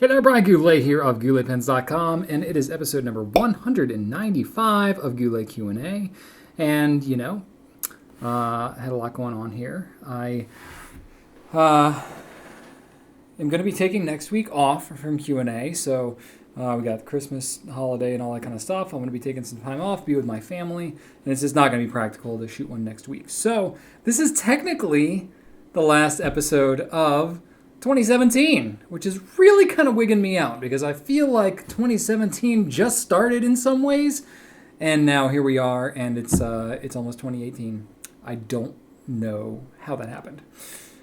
Hey there, Brian Goulet here of GouletPens.com, and it is episode number 195 of Goulet Q&A. And, had a lot going on here. I am going to be taking next week off from Q&A, so we got the Christmas holiday and all that kind of stuff. I'm going to be taking some time off, be with my family, and it's just not going to be practical to shoot one next week. So this is technically the last episode of 2017, which is really kind of wigging me out because I feel like 2017 just started in some ways, and now here we are, and it's almost 2018. I don't know how that happened,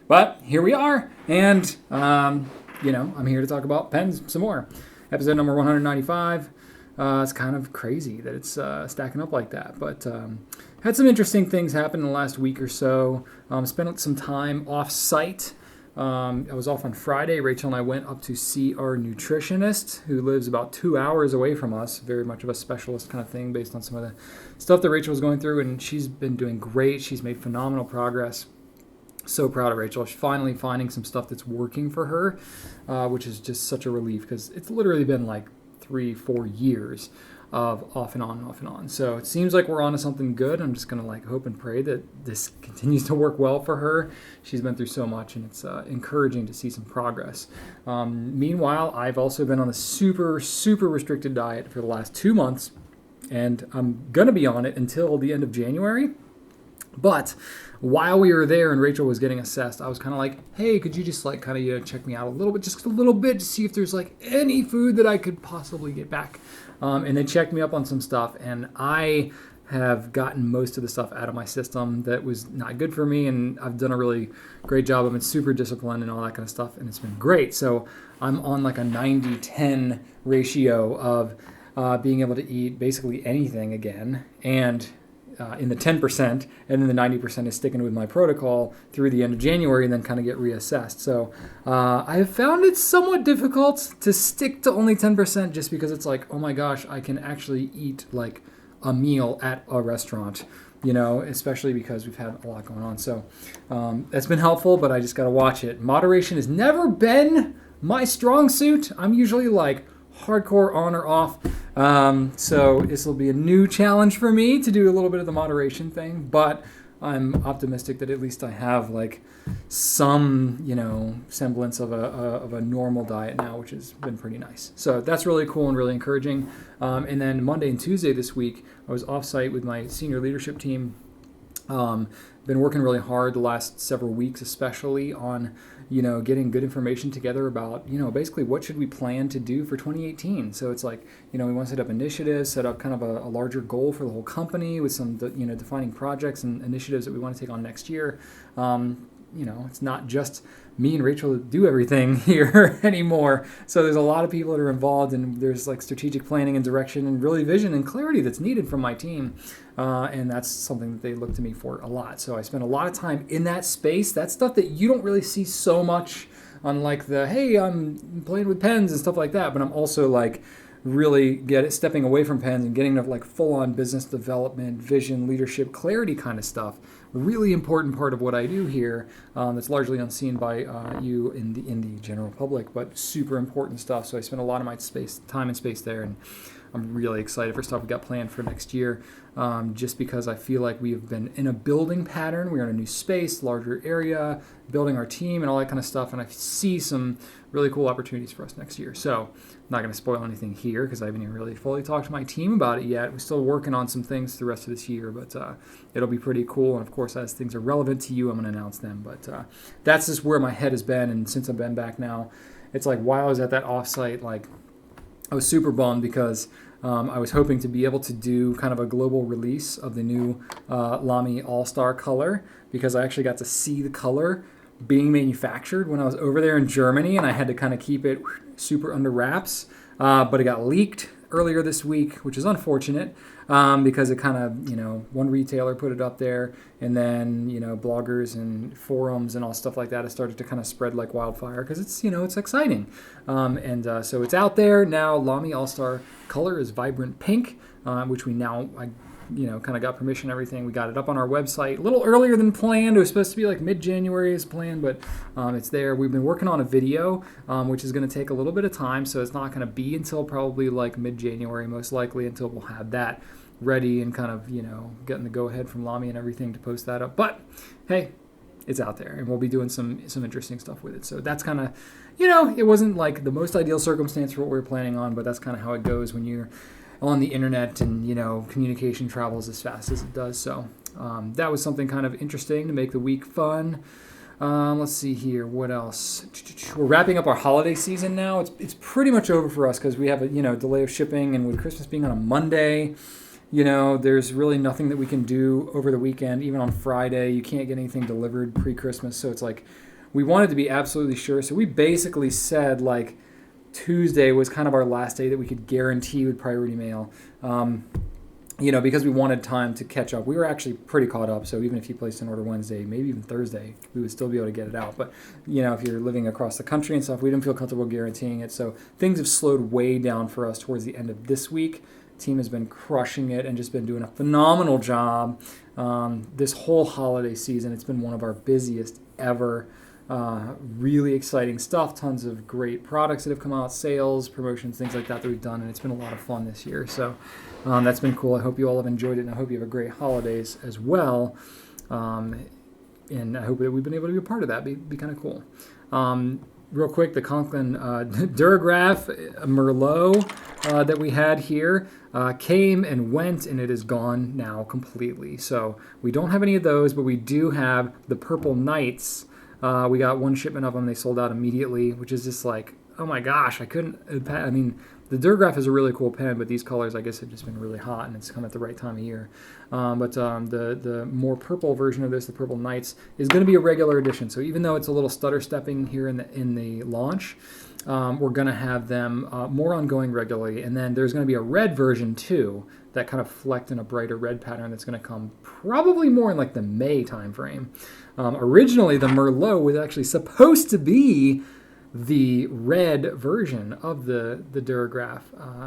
but here we are, and I'm here to talk about pens some more. Episode number 195. It's kind of crazy that it's stacking up like that, but had some interesting things happen in the last week or so. Spent some time off-site. I was off on Friday. Rachel and I went up to see our nutritionist who lives about 2 hours away from us, very much of a specialist kind of thing based on some of the stuff that Rachel was going through, and she's been doing great. She's made phenomenal progress. So proud of Rachel. She's finally finding some stuff that's working for her, which is just such a relief because it's literally been like 3-4 years of off and on. So it seems like we're onto something good. I'm just going to hope and pray that this continues to work well for her. She's been through so much, and it's encouraging to see some progress. Meanwhile, I've also been on a super, super restricted diet for the last 2 months, and I'm going to be on it until the end of January. But while we were there and Rachel was getting assessed, I was kind of like, hey, could you just check me out a little bit, just a little bit, to see if there's any food that I could possibly get back. And they checked me up on some stuff, and I have gotten most of the stuff out of my system that was not good for me, and I've done a really great job. I've been super disciplined and all that kind of stuff, and it's been great. So I'm on a 90-10 ratio of being able to eat basically anything again, and in the 10%, and then the 90% is sticking with my protocol through the end of January and then kind of get reassessed. So I have found it somewhat difficult to stick to only 10% just because it's oh my gosh, I can actually eat a meal at a restaurant, especially because we've had a lot going on. So that's been helpful, but I just got to watch it. Moderation has never been my strong suit. I'm usually hardcore on or off. So this will be a new challenge for me to do a little bit of the moderation thing, but I'm optimistic that at least I have some, semblance of a normal diet now, which has been pretty nice. So that's really cool and really encouraging. And then Monday and Tuesday this week, I was off-site with my senior leadership team. Been working really hard the last several weeks, especially on getting good information together about, basically what should we plan to do for 2018. So it's we want to set up initiatives, set up kind of a larger goal for the whole company with some, defining projects and initiatives that we want to take on next year. It's not just me and Rachel that do everything here anymore. So there's a lot of people that are involved, and there's strategic planning and direction and really vision and clarity that's needed from my team. And that's something that they look to me for a lot. So I spend a lot of time in that space. That's stuff that you don't really see so much on hey, I'm playing with pens and stuff like that. But I'm also really stepping away from pens and getting to full-on business development, vision, leadership, clarity kind of stuff. A really important part of what I do here that's largely unseen by you in the general public, but super important stuff. So I spend a lot of my time and space there, and I'm really excited for stuff we got planned for next year, just because I feel like we have been in a building pattern. We're in a new space, larger area, building our team and all that kind of stuff, and I see some really cool opportunities for us next year. So I'm not going to spoil anything here because I haven't even really fully talked to my team about it yet. We're still working on some things the rest of this year, but it'll be pretty cool. And of course, as things are relevant to you, I'm going to announce them. But that's just where my head has been, and since I've been back now, it's while I was at that offsite, I was super bummed because I was hoping to be able to do kind of a global release of the new Lamy All-Star color, because I actually got to see the color being manufactured when I was over there in Germany, and I had to kind of keep it super under wraps. But it got leaked earlier this week, which is unfortunate because it kind of, one retailer put it up there, and then, bloggers and forums and all stuff like that have started to kind of spread like wildfire because it's, it's exciting. So it's out there now. Lamy All-Star color is vibrant pink, which I kind of got permission and everything. We got it up on our website a little earlier than planned. It was supposed to be like mid-January as planned, but it's there. We've been working on a video, which is going to take a little bit of time, so it's not going to be until probably like mid-January, most likely, until we'll have that ready and kind of, getting the go-ahead from Lamy and everything to post that up. But, hey, it's out there, and we'll be doing some interesting stuff with it. So that's kind of, it wasn't like the most ideal circumstance for what we were planning on, but that's kind of how it goes when you're on the internet and, communication travels as fast as it does. So that was something kind of interesting to make the week fun. Let's see here. What else? We're wrapping up our holiday season now. It's pretty much over for us because we have a, delay of shipping, and with Christmas being on a Monday, there's really nothing that we can do over the weekend. Even on Friday, you can't get anything delivered pre-Christmas. So it's like we wanted to be absolutely sure. So we basically said like Tuesday was kind of our last day that we could guarantee with priority mail, because we wanted time to catch up. We were actually pretty caught up. So even if you placed an order Wednesday, maybe even Thursday, we would still be able to get it out. But, if you're living across the country and stuff, we didn't feel comfortable guaranteeing it. So things have slowed way down for us towards the end of this week. Team has been crushing it and just been doing a phenomenal job this whole holiday season. It's been one of our busiest ever. Really exciting stuff. Tons of great products that have come out, sales, promotions, things like that we've done, and it's been a lot of fun this year. So that's been cool. I hope you all have enjoyed it, and I hope you have a great holidays as well. And I hope that we've been able to be a part of that. Be kind of cool. Real quick, the Conklin Durograph Merlot that we had here came and went, and it is gone now completely. So we don't have any of those, but we do have the Purple Knights. We got one shipment of them. They sold out immediately, which is just like, oh my gosh, the Durograph is a really cool pen, but these colors, I guess, have just been really hot, and it's come at the right time of year. But the more purple version of this, the Purple Knights, is going to be a regular edition. So even though it's a little stutter stepping here in the launch, we're going to have them more ongoing regularly. And then there's going to be a red version too, that kind of flecked in a brighter red pattern that's going to come probably more in like the May timeframe. Originally, the Merlot was actually supposed to be the red version of the Durograph.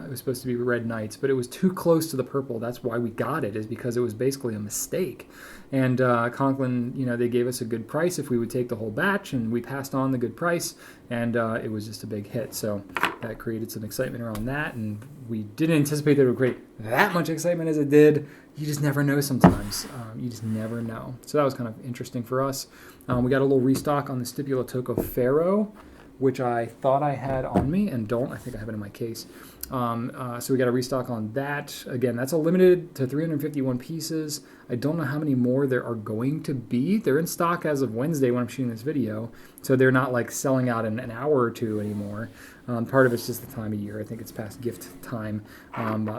It was supposed to be Red Knights, but it was too close to the purple. That's why we got it, is because it was basically a mistake. And Conklin, they gave us a good price if we would take the whole batch, and we passed on the good price, and it was just a big hit. So that created some excitement around that, and we didn't anticipate that it would create that much excitement as it did. You just never know sometimes. You just never know. So that was kind of interesting for us. We got a little restock on the Stipula Toco Ferro, which I thought I had on me and don't. I think I have it in my case. So we got a restock on that. Again, that's a limited to 351 pieces. I don't know how many more there are going to be. They're in stock as of Wednesday when I'm shooting this video, so they're not like selling out in an hour or two anymore. Part of it's just the time of year. I think it's past gift time.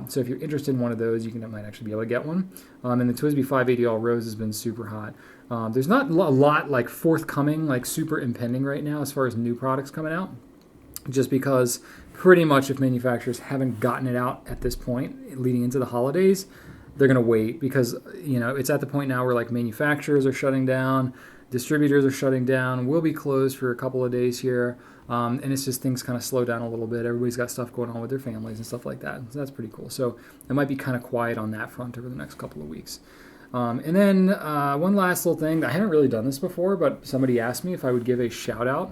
So if you're interested in one of those, you might actually be able to get one. And the Twisby 580 All Rose has been super hot. There's not a lot like forthcoming, like super impending right now as far as new products coming out, just because pretty much if manufacturers haven't gotten it out at this point leading into the holidays, they're going to wait because, it's at the point now where like manufacturers are shutting down, distributors are shutting down, we'll be closed for a couple of days here, and it's just things kind of slow down a little bit. Everybody's got stuff going on with their families and stuff like that, so that's pretty cool. So it might be kind of quiet on that front over the next couple of weeks. And then one last little thing. I haven't really done this before, but somebody asked me if I would give a shout out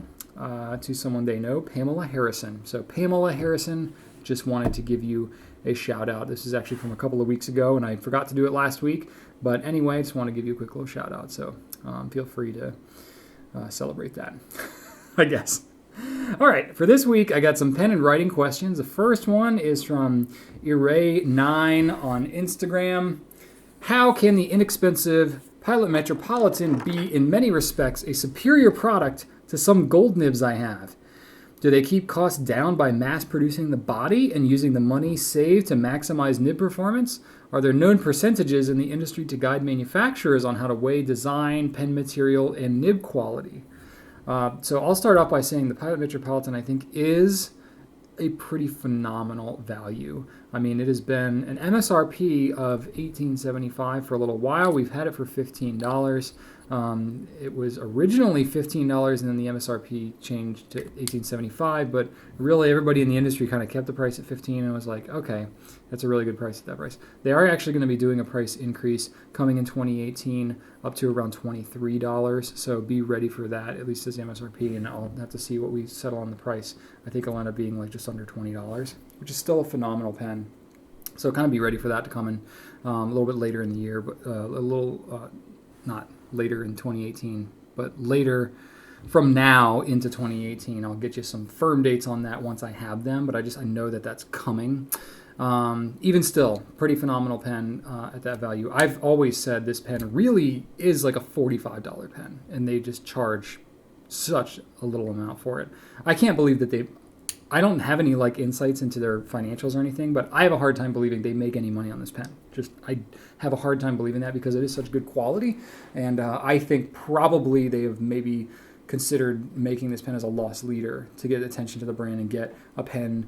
to someone they know, Pamela Harrison. So Pamela Harrison, just wanted to give you a shout out. This is actually from a couple of weeks ago, and I forgot to do it last week. But anyway, just want to give you a quick little shout out. So feel free to celebrate that, I guess. All right, for this week, I got some pen and writing questions. The first one is from Iray9 on Instagram. How can the inexpensive Pilot Metropolitan be, in many respects, a superior product to some gold nibs I have? Do they keep costs down by mass producing the body and using the money saved to maximize nib performance? Are there known percentages in the industry to guide manufacturers on how to weigh design, pen material, and nib quality? So I'll start off by saying the Pilot Metropolitan, I think, is a pretty phenomenal value. I mean, it has been an MSRP of $18.75 for a little while. We've had it for $15. It was originally $15, and then the MSRP changed to $18.75. But really, everybody in the industry kind of kept the price at $15 and was like, okay, that's a really good price at that price. They are actually going to be doing a price increase coming in 2018 up to around $23. So be ready for that, at least as MSRP, and I'll have to see what we settle on the price. I think it'll end up being like just under $20, which is still a phenomenal pen. So kind of be ready for that to come in a little bit later in the year, but not later in 2018, but later from now into 2018. I'll get you some firm dates on that once I have them, but I know that that's coming. Even still, pretty phenomenal pen at that value. I've always said this pen really is like a $45 pen, and they just charge such a little amount for it. I can't believe that I don't have any like insights into their financials or anything, but I have a hard time believing they make any money on this pen. I have a hard time believing that because it is such good quality, and I think probably they have maybe considered making this pen as a loss leader to get attention to the brand and get a pen,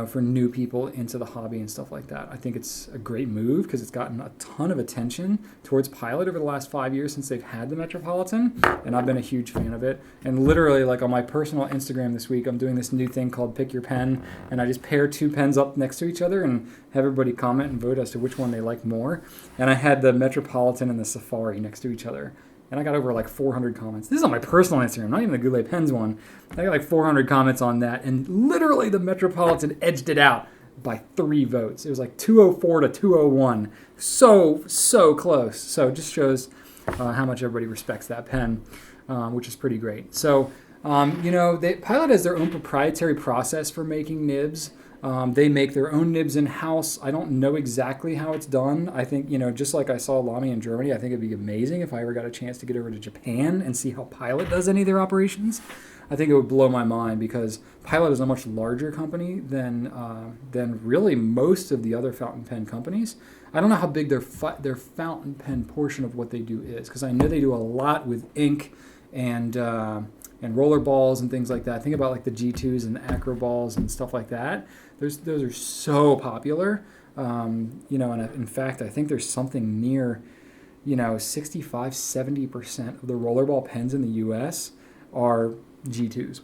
for new people into the hobby and stuff like that. I think it's a great move because it's gotten a ton of attention towards Pilot over the last 5 years since they've had the Metropolitan, and I've been a huge fan of it. And literally, like on my personal Instagram this week, I'm doing this new thing called Pick Your Pen, and I just pair two pens up next to each other and have everybody comment and vote as to which one they like more. And I had the Metropolitan and the Safari next to each other. And I got over like 400 comments. This is on my personal Instagram, not even the Goulet Pens one. I got like 400 comments on that. And literally the Metropolitan edged it out by 3 votes. It was like 204 to 201. So close. So it just shows how much everybody respects that pen, which is pretty great. So, Pilot has their own proprietary process for making nibs. They make their own nibs in-house. I don't know exactly how it's done. I think, just like I saw Lamy in Germany, I think it'd be amazing if I ever got a chance to get over to Japan and see how Pilot does any of their operations. I think it would blow my mind because Pilot is a much larger company than really most of the other fountain pen companies. I don't know how big their fountain pen portion of what they do is, because I know they do a lot with ink and roller balls and things like that. Think about like the G2s and the acro balls and stuff like that. Those are so popular. And in fact, I think there's something near, 65, 70% of the rollerball pens in the U.S. are G2s.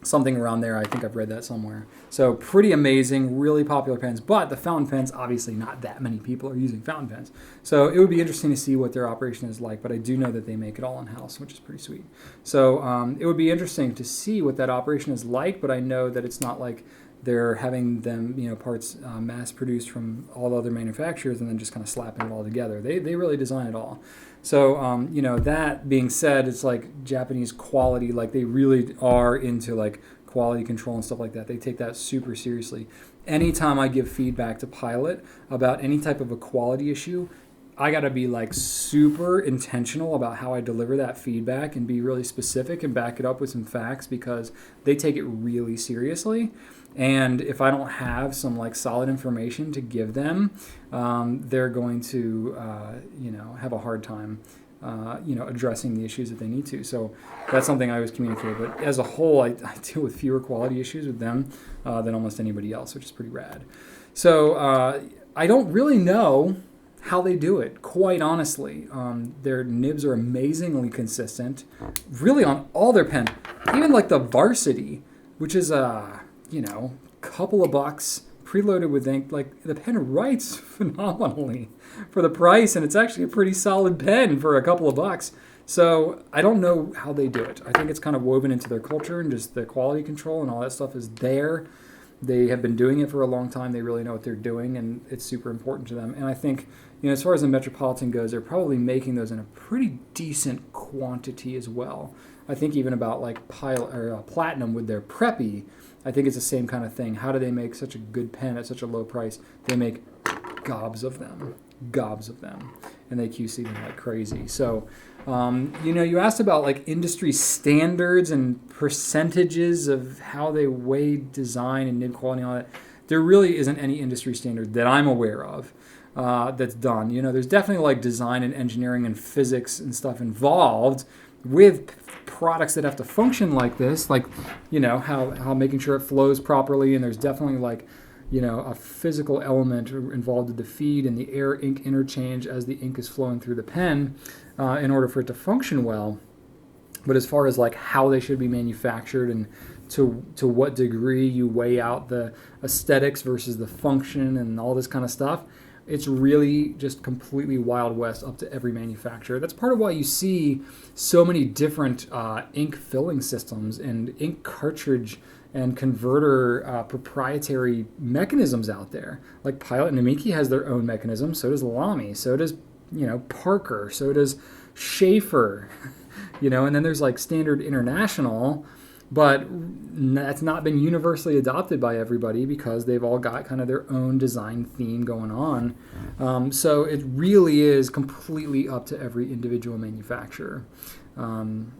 Something around there. I think I've read that somewhere. So pretty amazing, really popular pens. But the fountain pens, obviously not that many people are using fountain pens. So it would be interesting to see what their operation is like. But I do know that they make it all in-house, which is pretty sweet. So it would be interesting to see what that operation is like. But I know that it's not like they're having them, parts mass produced from all the other manufacturers and then just kind of slapping it all together. They really design it all. So, that being said, it's like Japanese quality, like they really are into like quality control and stuff like that. They take that super seriously. Anytime I give feedback to Pilot about any type of a quality issue, I got to be like super intentional about how I deliver that feedback and be really specific and back it up with some facts because they take it really seriously. And if I don't have some like solid information to give them, they're going to, have a hard time, addressing the issues that they need to. So that's something I always communicate. But as a whole, I deal with fewer quality issues with them than almost anybody else, which is pretty rad. So I don't really know how they do it, quite honestly. Their nibs are amazingly consistent, really on all their pen. Even like the Varsity, which is couple of bucks, preloaded with ink. Like the pen writes phenomenally for the price, and it's actually a pretty solid pen for a couple of bucks. So I don't know how they do it. I think it's kind of woven into their culture and just their quality control and all that stuff is there. They have been doing it for a long time. They really know what they're doing, and it's super important to them. And I think, as far as the Metropolitan goes, they're probably making those in a pretty decent quantity as well. I think even about like Platinum with their Preppy, I think it's the same kind of thing. How do they make such a good pen at such a low price? They make gobs of them, and they QC them like crazy. So, you asked about like industry standards and percentages of how they weigh design and nib quality and all that. There really isn't any industry standard that I'm aware of that's done. There's definitely like design and engineering and physics and stuff involved with products that have to function like this, like, how making sure it flows properly. And there's definitely like, a physical element involved with the feed and the air ink interchange as the ink is flowing through the pen. in order for it to function well. But as far as like how they should be manufactured and to what degree you weigh out the aesthetics versus the function and all this kind of stuff, it's really just completely Wild West up to every manufacturer. That's part of why you see so many different ink filling systems and ink cartridge and converter proprietary mechanisms out there. Like Pilot Namiki has their own mechanism, so does Lamy, so does Parker, so does Schaefer, and then there's like Standard International, but that's not been universally adopted by everybody because they've all got kind of their own design theme going on. So it really is completely up to every individual manufacturer. And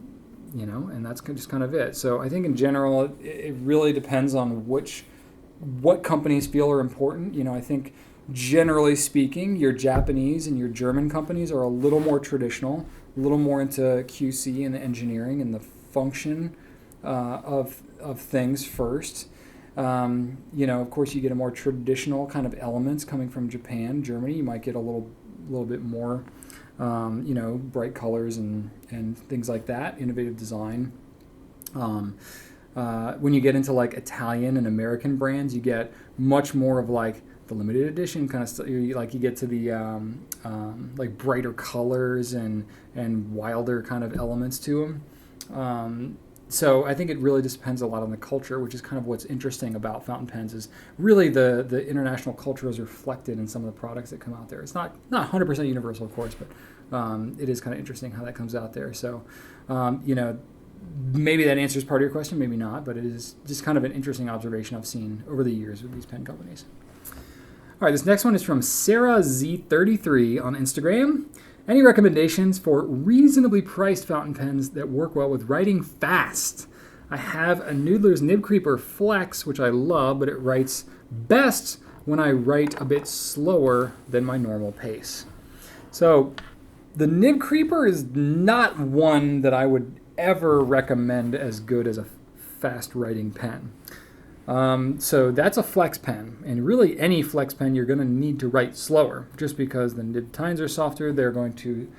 that's just kind of it. So I think in general, it really depends on what companies feel are important. I think generally speaking, your Japanese and your German companies are a little more traditional, a little more into QC and the engineering and the function of things first. Of course, you get a more traditional kind of elements coming from Japan, Germany. You might get a little bit more, bright colors and things like that, innovative design. When you get into like Italian and American brands, you get much more of like the limited edition kind of stuff. You get to the like brighter colors and wilder kind of elements to them. So I think it really just depends a lot on the culture, which is kind of what's interesting about fountain pens is really the international culture is reflected in some of the products that come out there. It's not 100% universal, of course, but it is kind of interesting how that comes out there. So, maybe that answers part of your question, maybe not, but it is just kind of an interesting observation I've seen over the years with these pen companies. All right, this next one is from Sarah Z33 on Instagram. Any recommendations for reasonably priced fountain pens that work well with writing fast? I have a Noodler's Nib Creeper Flex, which I love, but it writes best when I write a bit slower than my normal pace. So the Nib Creeper is not one that I would ever recommend as good as a fast writing pen. So that's a flex pen, and really any flex pen you're going to need to write slower just because the nib tines are softer. They're going to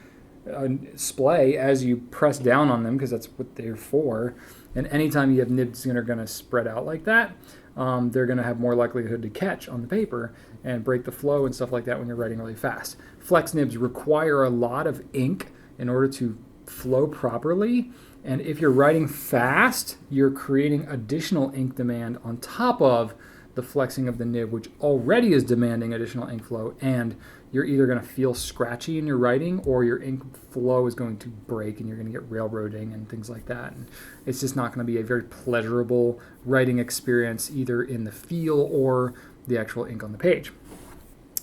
splay as you press down on them because that's what they're for, and anytime you have nibs that are going to spread out like that, they're going to have more likelihood to catch on the paper and break the flow and stuff like that when you're writing really fast. Flex nibs require a lot of ink in order to flow properly. And if you're writing fast, you're creating additional ink demand on top of the flexing of the nib, which already is demanding additional ink flow. And you're either going to feel scratchy in your writing or your ink flow is going to break and you're going to get railroading and things like that. And it's just not going to be a very pleasurable writing experience either in the feel or the actual ink on the page.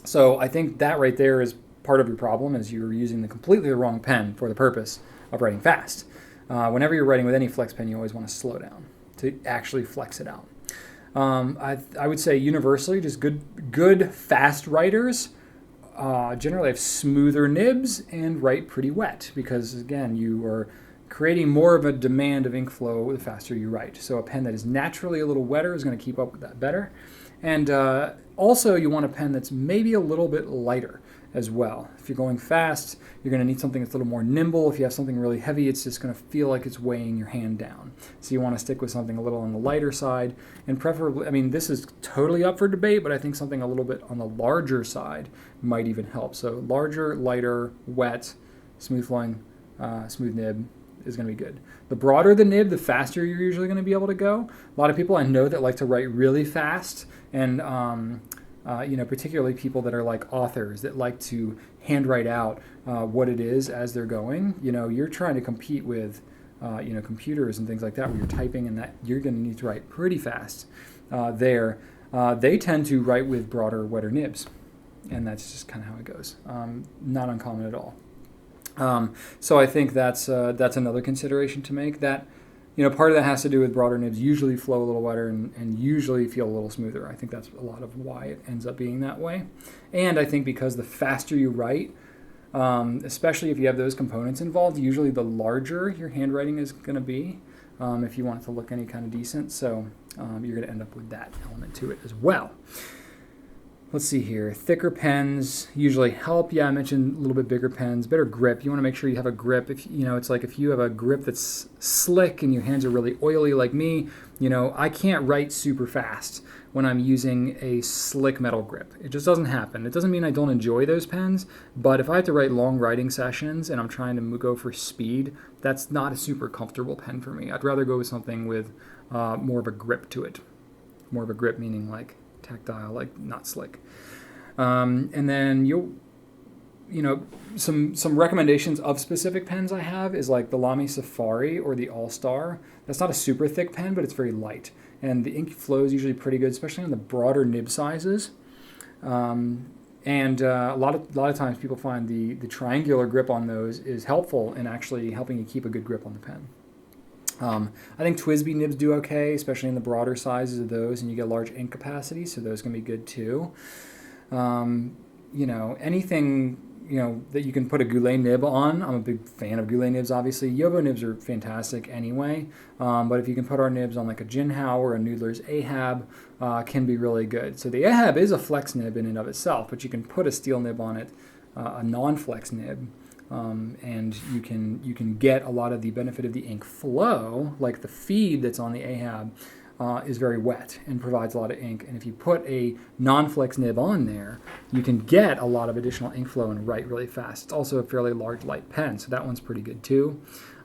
So I think that right there is part of your problem is you're using the completely wrong pen for the purpose of writing fast. Whenever you're writing with any flex pen, you always want to slow down to actually flex it out. I would say universally, just good fast writers generally have smoother nibs and write pretty wet because, again, you are creating more of a demand of ink flow the faster you write. So a pen that is naturally a little wetter is going to keep up with that better. And also you want a pen that's maybe a little bit lighter as well. If you're going fast, you're going to need something that's a little more nimble. If you have something really heavy, it's just going to feel like it's weighing your hand down. So you want to stick with something a little on the lighter side, and preferably, this is totally up for debate, but I think something a little bit on the larger side might even help. So larger, lighter, wet, smooth flowing, smooth nib is going to be good. The broader the nib, the faster you're usually going to be able to go. A lot of people I know that like to write really fast, and particularly people that are like authors that like to handwrite out what it is as they're going. You're trying to compete with, computers and things like that where you're typing and that you're going to need to write pretty fast there. They tend to write with broader, wetter nibs, and that's just kind of how it goes. Not uncommon at all. So I think that's another consideration to make. That part of that has to do with broader nibs usually flow a little wetter and usually feel a little smoother. I think that's a lot of why it ends up being that way. And I think because the faster you write, especially if you have those components involved, usually the larger your handwriting is going to be if you want it to look any kind of decent. So you're going to end up with that element to it as well. Let's see here. Thicker pens usually help. Yeah, I mentioned a little bit bigger pens. Better grip. You want to make sure you have a grip. If it's like if you have a grip that's slick and your hands are really oily like me, I can't write super fast when I'm using a slick metal grip. It just doesn't happen. It doesn't mean I don't enjoy those pens, but if I have to write long writing sessions and I'm trying to go for speed, that's not a super comfortable pen for me. I'd rather go with something with more of a grip to it. More of a grip meaning like tactile, like not slick. And then some recommendations of specific pens I have is like the Lamy Safari or the All-Star. That's not a super thick pen, but it's very light. And the ink flow is usually pretty good, especially on the broader nib sizes. And a lot of times people find the triangular grip on those is helpful in actually helping you keep a good grip on the pen. I think TWSBI nibs do okay, especially in the broader sizes of those, and you get large ink capacity, so those can be good too. Anything that you can put a Goulet nib on. I'm a big fan of Goulet nibs, obviously. Yovo nibs are fantastic anyway, but if you can put our nibs on like a Jinhao or a Noodler's Ahab, can be really good. So the Ahab is a flex nib in and of itself, but you can put a steel nib on it, a non-flex nib. And you can get a lot of the benefit of the ink flow, like the feed that's on the Ahab is very wet and provides a lot of ink. And if you put a non-flex nib on there, you can get a lot of additional ink flow and write really fast. It's also a fairly large, light pen, so that one's pretty good too.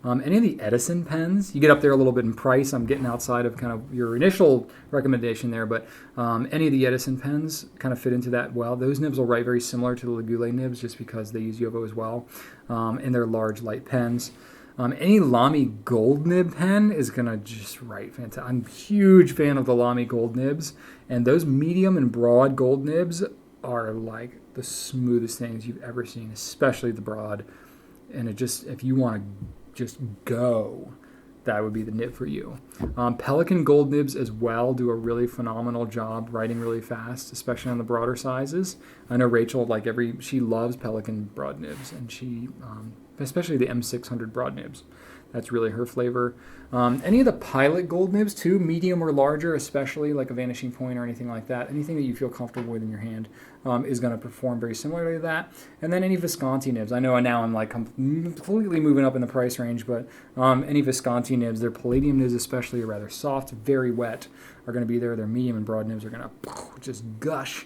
Any of the Edison pens, you get up there a little bit in price. I'm getting outside of kind of your initial recommendation there, but any of the Edison pens kind of fit into that well. Those nibs will write very similar to the Goulet nibs just because they use Yovo as well, and they're large, light pens. Any Lamy gold nib pen is going to just write fantastic. I'm a huge fan of the Lamy gold nibs, and those medium and broad gold nibs are like the smoothest things you've ever seen, especially the broad. And if you want to just go, that would be the nib for you. Pelikan gold nibs as well do a really phenomenal job writing really fast, especially on the broader sizes. I know Rachel, she loves Pelikan broad nibs, and she, especially the M600 broad nibs. That's really her flavor. Any of the Pilot gold nibs too, medium or larger, especially like a Vanishing Point or anything like that. Anything that you feel comfortable with in your hand is going to perform very similarly to that. And then any Visconti nibs. I know now I'm like completely moving up in the price range, but any Visconti nibs, their palladium nibs especially are rather soft, very wet, are going to be there. Their medium and broad nibs are going to just gush.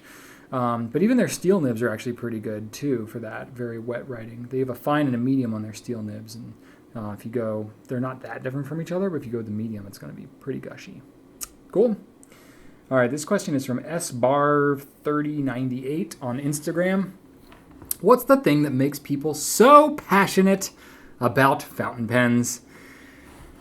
But even their steel nibs are actually pretty good too for that very wet writing. They have a fine and a medium on their steel nibs, and if you go, they're not that different from each other, but if you go with the medium, it's going to be pretty gushy. Cool. All right, this question is from sbarv3098 on Instagram. What's the thing that makes people so passionate about fountain pens?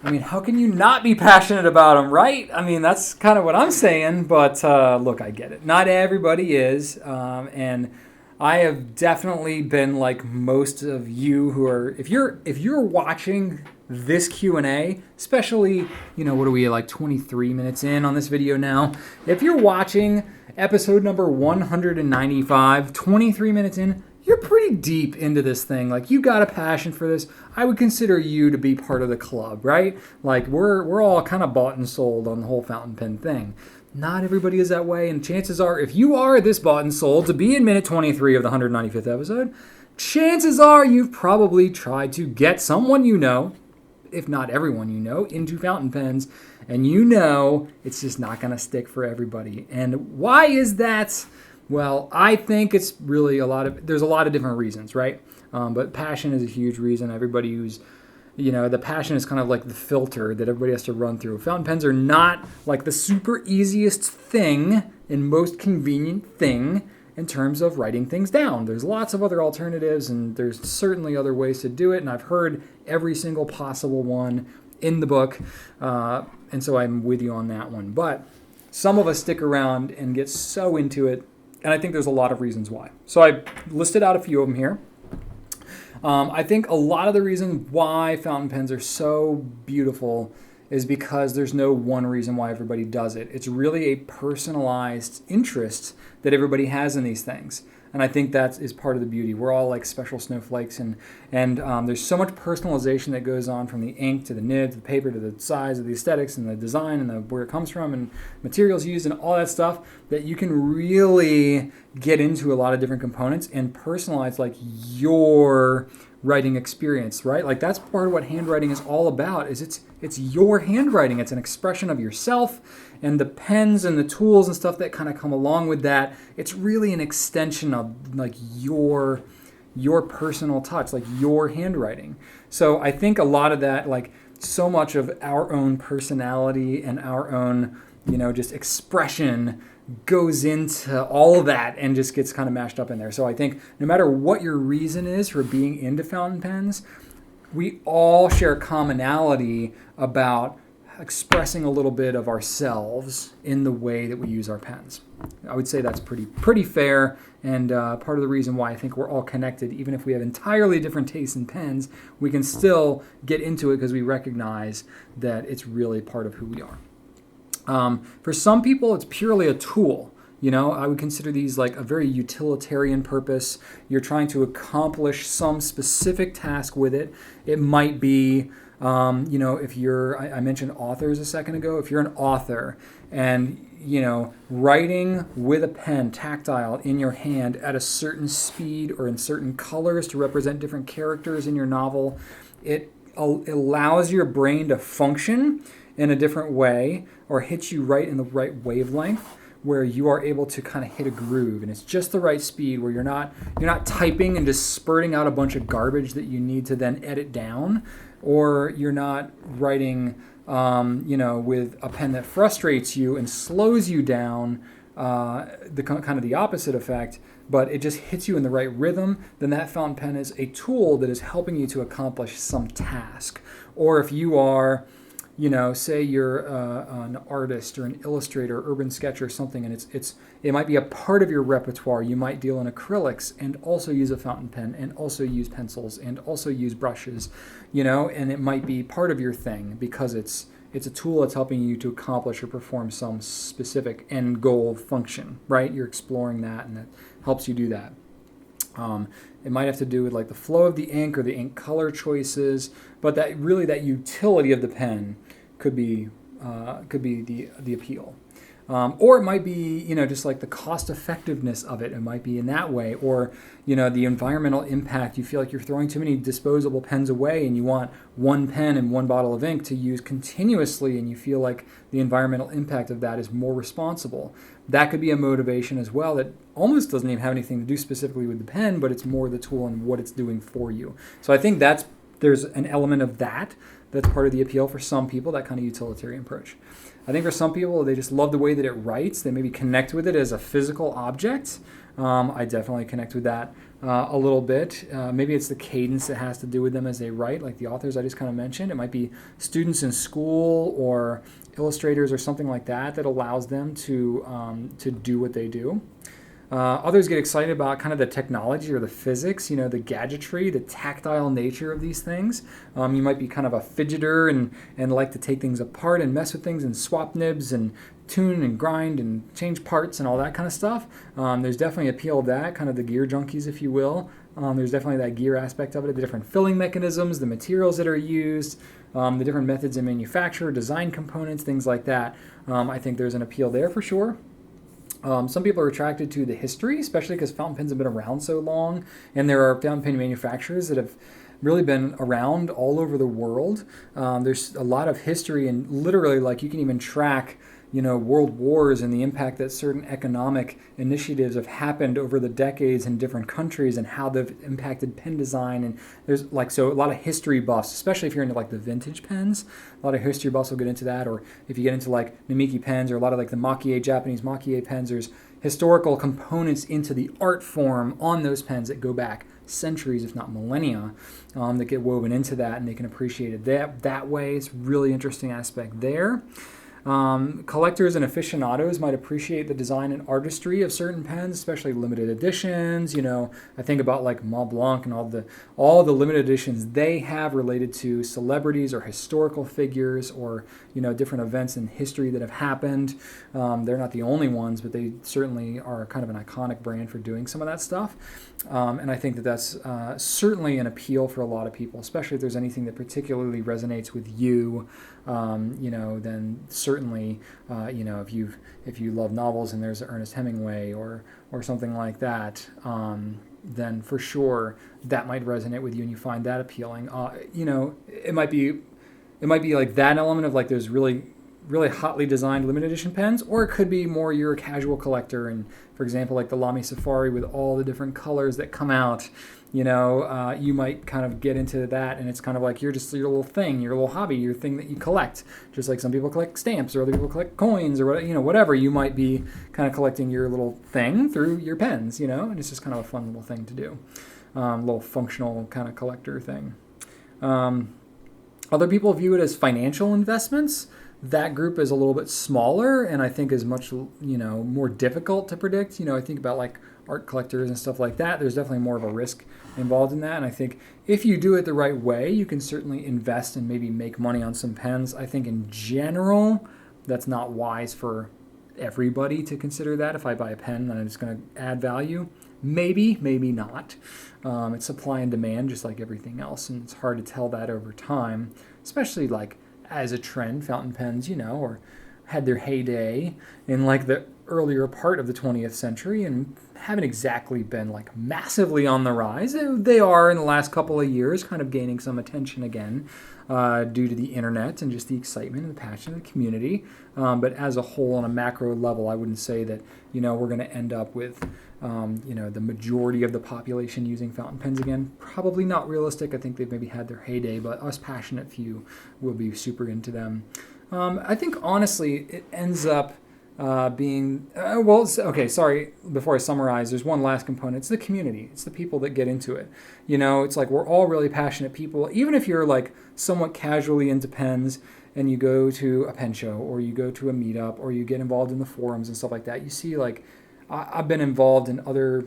I mean, how can you not be passionate about them, right? I mean, that's kind of what I'm saying, but look, I get it. Not everybody is, and I have definitely been like most of you who are, if you're watching this Q&A, especially, what are we, like 23 minutes in on this video now? If you're watching episode number 195, 23 minutes in, you're pretty deep into this thing. Like, you got a passion for this. I would consider you to be part of the club, right? Like, we're all kind of bought and sold on the whole fountain pen thing. Not everybody is that way, and chances are, if you are this bought and sold to be in minute 23 of the 195th episode, chances are you've probably tried to get someone you know, if not everyone you know, into fountain pens, and it's just not going to stick for everybody. And why is that? Well, I think it's really there's a lot of different reasons, right? But passion is a huge reason. Everybody who's, the passion is kind of like the filter that everybody has to run through. Fountain pens are not like the super easiest thing and most convenient thing in terms of writing things down. There's lots of other alternatives, and there's certainly other ways to do it, and I've heard every single possible one in the book, and so I'm with you on that one. But some of us stick around and get so into it, and I think there's a lot of reasons why. So I listed out a few of them here. I think a lot of the reason why fountain pens are so beautiful is because there's no one reason why everybody does it. It's really a personalized interest that everybody has in these things. And I think that is part of the beauty. We're all like special snowflakes, and there's so much personalization that goes on, from the ink to the nib to the paper to the size of the aesthetics and the design and where it comes from and materials used and all that stuff, that you can really get into a lot of different components and personalize like your writing experience, right? Like that's part of what handwriting is all about. Is it's your handwriting. It's an expression of yourself, and the pens and the tools and stuff that kind of come along with that. It's really an extension of like your personal touch, like your handwriting. So I think a lot of that, like so much of our own personality and our own, just expression goes into all of that and just gets kind of mashed up in there. So I think no matter what your reason is for being into fountain pens, we all share commonality about expressing a little bit of ourselves in the way that we use our pens. I would say that's pretty fair, and part of the reason why I think we're all connected, even if we have entirely different tastes in pens, we can still get into it because we recognize that it's really part of who we are. For some people, it's purely a tool. I would consider these like a very utilitarian purpose. You're trying to accomplish some specific task with it. It might be, if I mentioned authors a second ago. If you're an author and, writing with a pen tactile in your hand at a certain speed or in certain colors to represent different characters in your novel, it allows your brain to function in a different way, or hits you right in the right wavelength, where you are able to kind of hit a groove, and it's just the right speed where you're not typing and just spurting out a bunch of garbage that you need to then edit down, or you're not writing with a pen that frustrates you and slows you down, the kind of the opposite effect, but it just hits you in the right rhythm. Then that fountain pen is a tool that is helping you to accomplish some task. Or if you are, say you're an artist or an illustrator, urban sketcher or something, and it might be a part of your repertoire. You might deal in acrylics and also use a fountain pen and also use pencils and also use brushes, and it might be part of your thing because it's a tool that's helping you to accomplish or perform some specific end goal function, right? You're exploring that, and that helps you do that. It might have to do with like the flow of the ink or the ink color choices, but that utility of the pen could be the appeal. Or it might be, just like the cost effectiveness of it. It might be in that way. Or, the environmental impact. You feel like you're throwing too many disposable pens away and you want one pen and one bottle of ink to use continuously, and you feel like the environmental impact of that is more responsible. That could be a motivation as well that almost doesn't even have anything to do specifically with the pen, but it's more the tool and what it's doing for you. So I think there's an element of that's part of the appeal for some people, that kind of utilitarian approach. I think for some people, they just love the way that it writes. They maybe connect with it as a physical object. I definitely connect with that a little bit. Maybe it's the cadence that has to do with them as they write, like the authors I just kind of mentioned. It might be students in school or illustrators or something like that allows them to do what they do. Others get excited about kind of the technology or the physics, the gadgetry, the tactile nature of these things. You might be kind of a fidgeter and like to take things apart and mess with things and swap nibs and tune and grind and change parts and all that kind of stuff. There's definitely appeal of that, kind of the gear junkies, if you will. There's definitely that gear aspect of it, the different filling mechanisms, the materials that are used, the different methods in manufacture, design components, things like that. I think there's an appeal there for sure. Some people are attracted to the history, especially because fountain pens have been around so long, and there are fountain pen manufacturers that have really been around all over the world. There's a lot of history, and literally, like, you can even track world wars and the impact that certain economic initiatives have happened over the decades in different countries and how they've impacted pen design. And there's a lot of history buffs, especially if you're into like the vintage pens. A lot of history buffs will get into that. Or if you get into like Namiki pens or a lot of like the Makie, Japanese Makie pens, there's historical components into the art form on those pens that go back centuries, if not millennia, that get woven into that, and they can appreciate it that way. It's a really interesting aspect there. Collectors and aficionados might appreciate the design and artistry of certain pens, especially limited editions. I think about like Mont Blanc and all the limited editions they have related to celebrities or historical figures or different events in history that have happened. They're not the only ones, but they certainly are kind of an iconic brand for doing some of that stuff. And I think that that's certainly an appeal for a lot of people, especially if there's anything that particularly resonates with you. Then certainly, if you love novels and there's Ernest Hemingway or something like that, then for sure that might resonate with you and you find that appealing. It might be like that element of like there's really hotly designed limited edition pens, or it could be more you're a casual collector and, for example, like the Lamy Safari with all the different colors that come out. You might kind of get into that, and it's kind of like you're just your little thing, your little hobby, your thing that you collect. Just like some people collect stamps, or other people collect coins, or whatever. You might be kind of collecting your little thing through your pens, and it's just kind of a fun little thing to do, little functional kind of collector thing. Other people view it as financial investments. That group is a little bit smaller, and I think is much more difficult to predict. I think about like art collectors and stuff like that. There's definitely more of a risk involved in that, and I think if you do it the right way, you can certainly invest and maybe make money on some pens. I think in general, that's not wise for everybody to consider that. If I buy a pen, then it's going to add value. Maybe not. It's supply and demand, just like everything else, and it's hard to tell that over time, especially like as a trend. Fountain pens, or had their heyday in like the earlier part of the 20th century and haven't exactly been like massively on the rise. They are in the last couple of years kind of gaining some attention again due to the internet and just the excitement and the passion of the community. But as a whole, on a macro level, I wouldn't say that, we're going to end up with, the majority of the population using fountain pens again. Probably not realistic. I think they've maybe had their heyday, but us passionate few will be super into them. I think, honestly, it ends up before I summarize, there's one last component. It's the community. It's the people that get into it. It's like we're all really passionate people. Even if you're like somewhat casually into pens and you go to a pen show or you go to a meetup or you get involved in the forums and stuff like that, you see like I've been involved in other,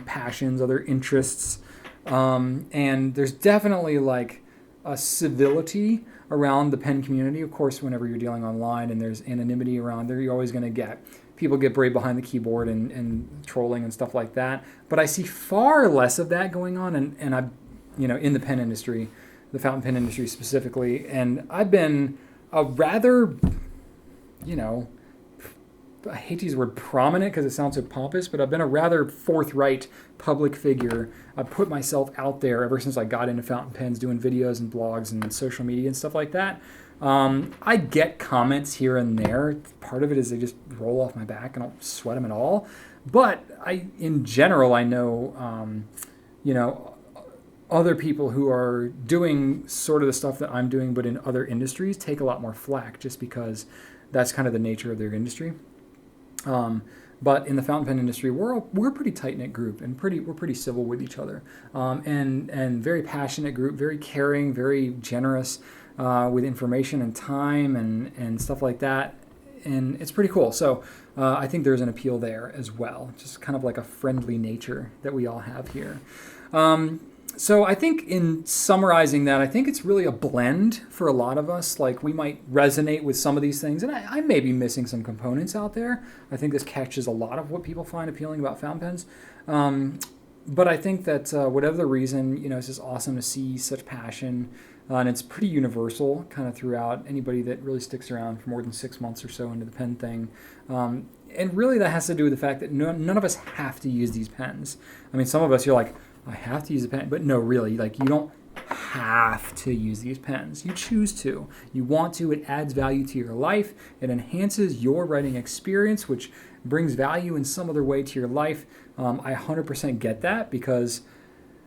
passions, other interests. And there's definitely like a civility around the pen community. Of course, whenever you're dealing online and there's anonymity around there, you're always going to get people get brave behind the keyboard and trolling and stuff like that. But I see far less of that going on, and I, in the pen industry, the fountain pen industry specifically, and I've been a rather, I hate to use the word prominent because it sounds so pompous, but I've been a rather forthright public figure. I've put myself out there ever since I got into fountain pens, doing videos and blogs and social media and stuff like that. I get comments here and there. Part of it is they just roll off my back. I don't sweat them at all. But in general, I know, other people who are doing sort of the stuff that I'm doing, but in other industries, take a lot more flack just because that's kind of the nature of their industry. But in the fountain pen industry, we're a pretty tight-knit group and we're pretty civil with each other, and very passionate group, very caring, very generous with information and time and stuff like that, and it's pretty cool. So I think there's an appeal there as well, just kind of like a friendly nature that we all have here. So I think in summarizing that, I think it's really a blend for a lot of us. Like we might resonate with some of these things, and I may be missing some components out there. I think this catches a lot of what people find appealing about fountain pens. But I think that whatever the reason, it's just awesome to see such passion, and it's pretty universal kind of throughout. Anybody that really sticks around for more than 6 months or so into the pen thing. And really that has to do with the fact that none of us have to use these pens. I mean, some of us, you're like, I have to use a pen, but no, really, like you don't have to use these pens. You choose to. You want to. It adds value to your life. It enhances your writing experience, which brings value in some other way to your life. I 100% get that because,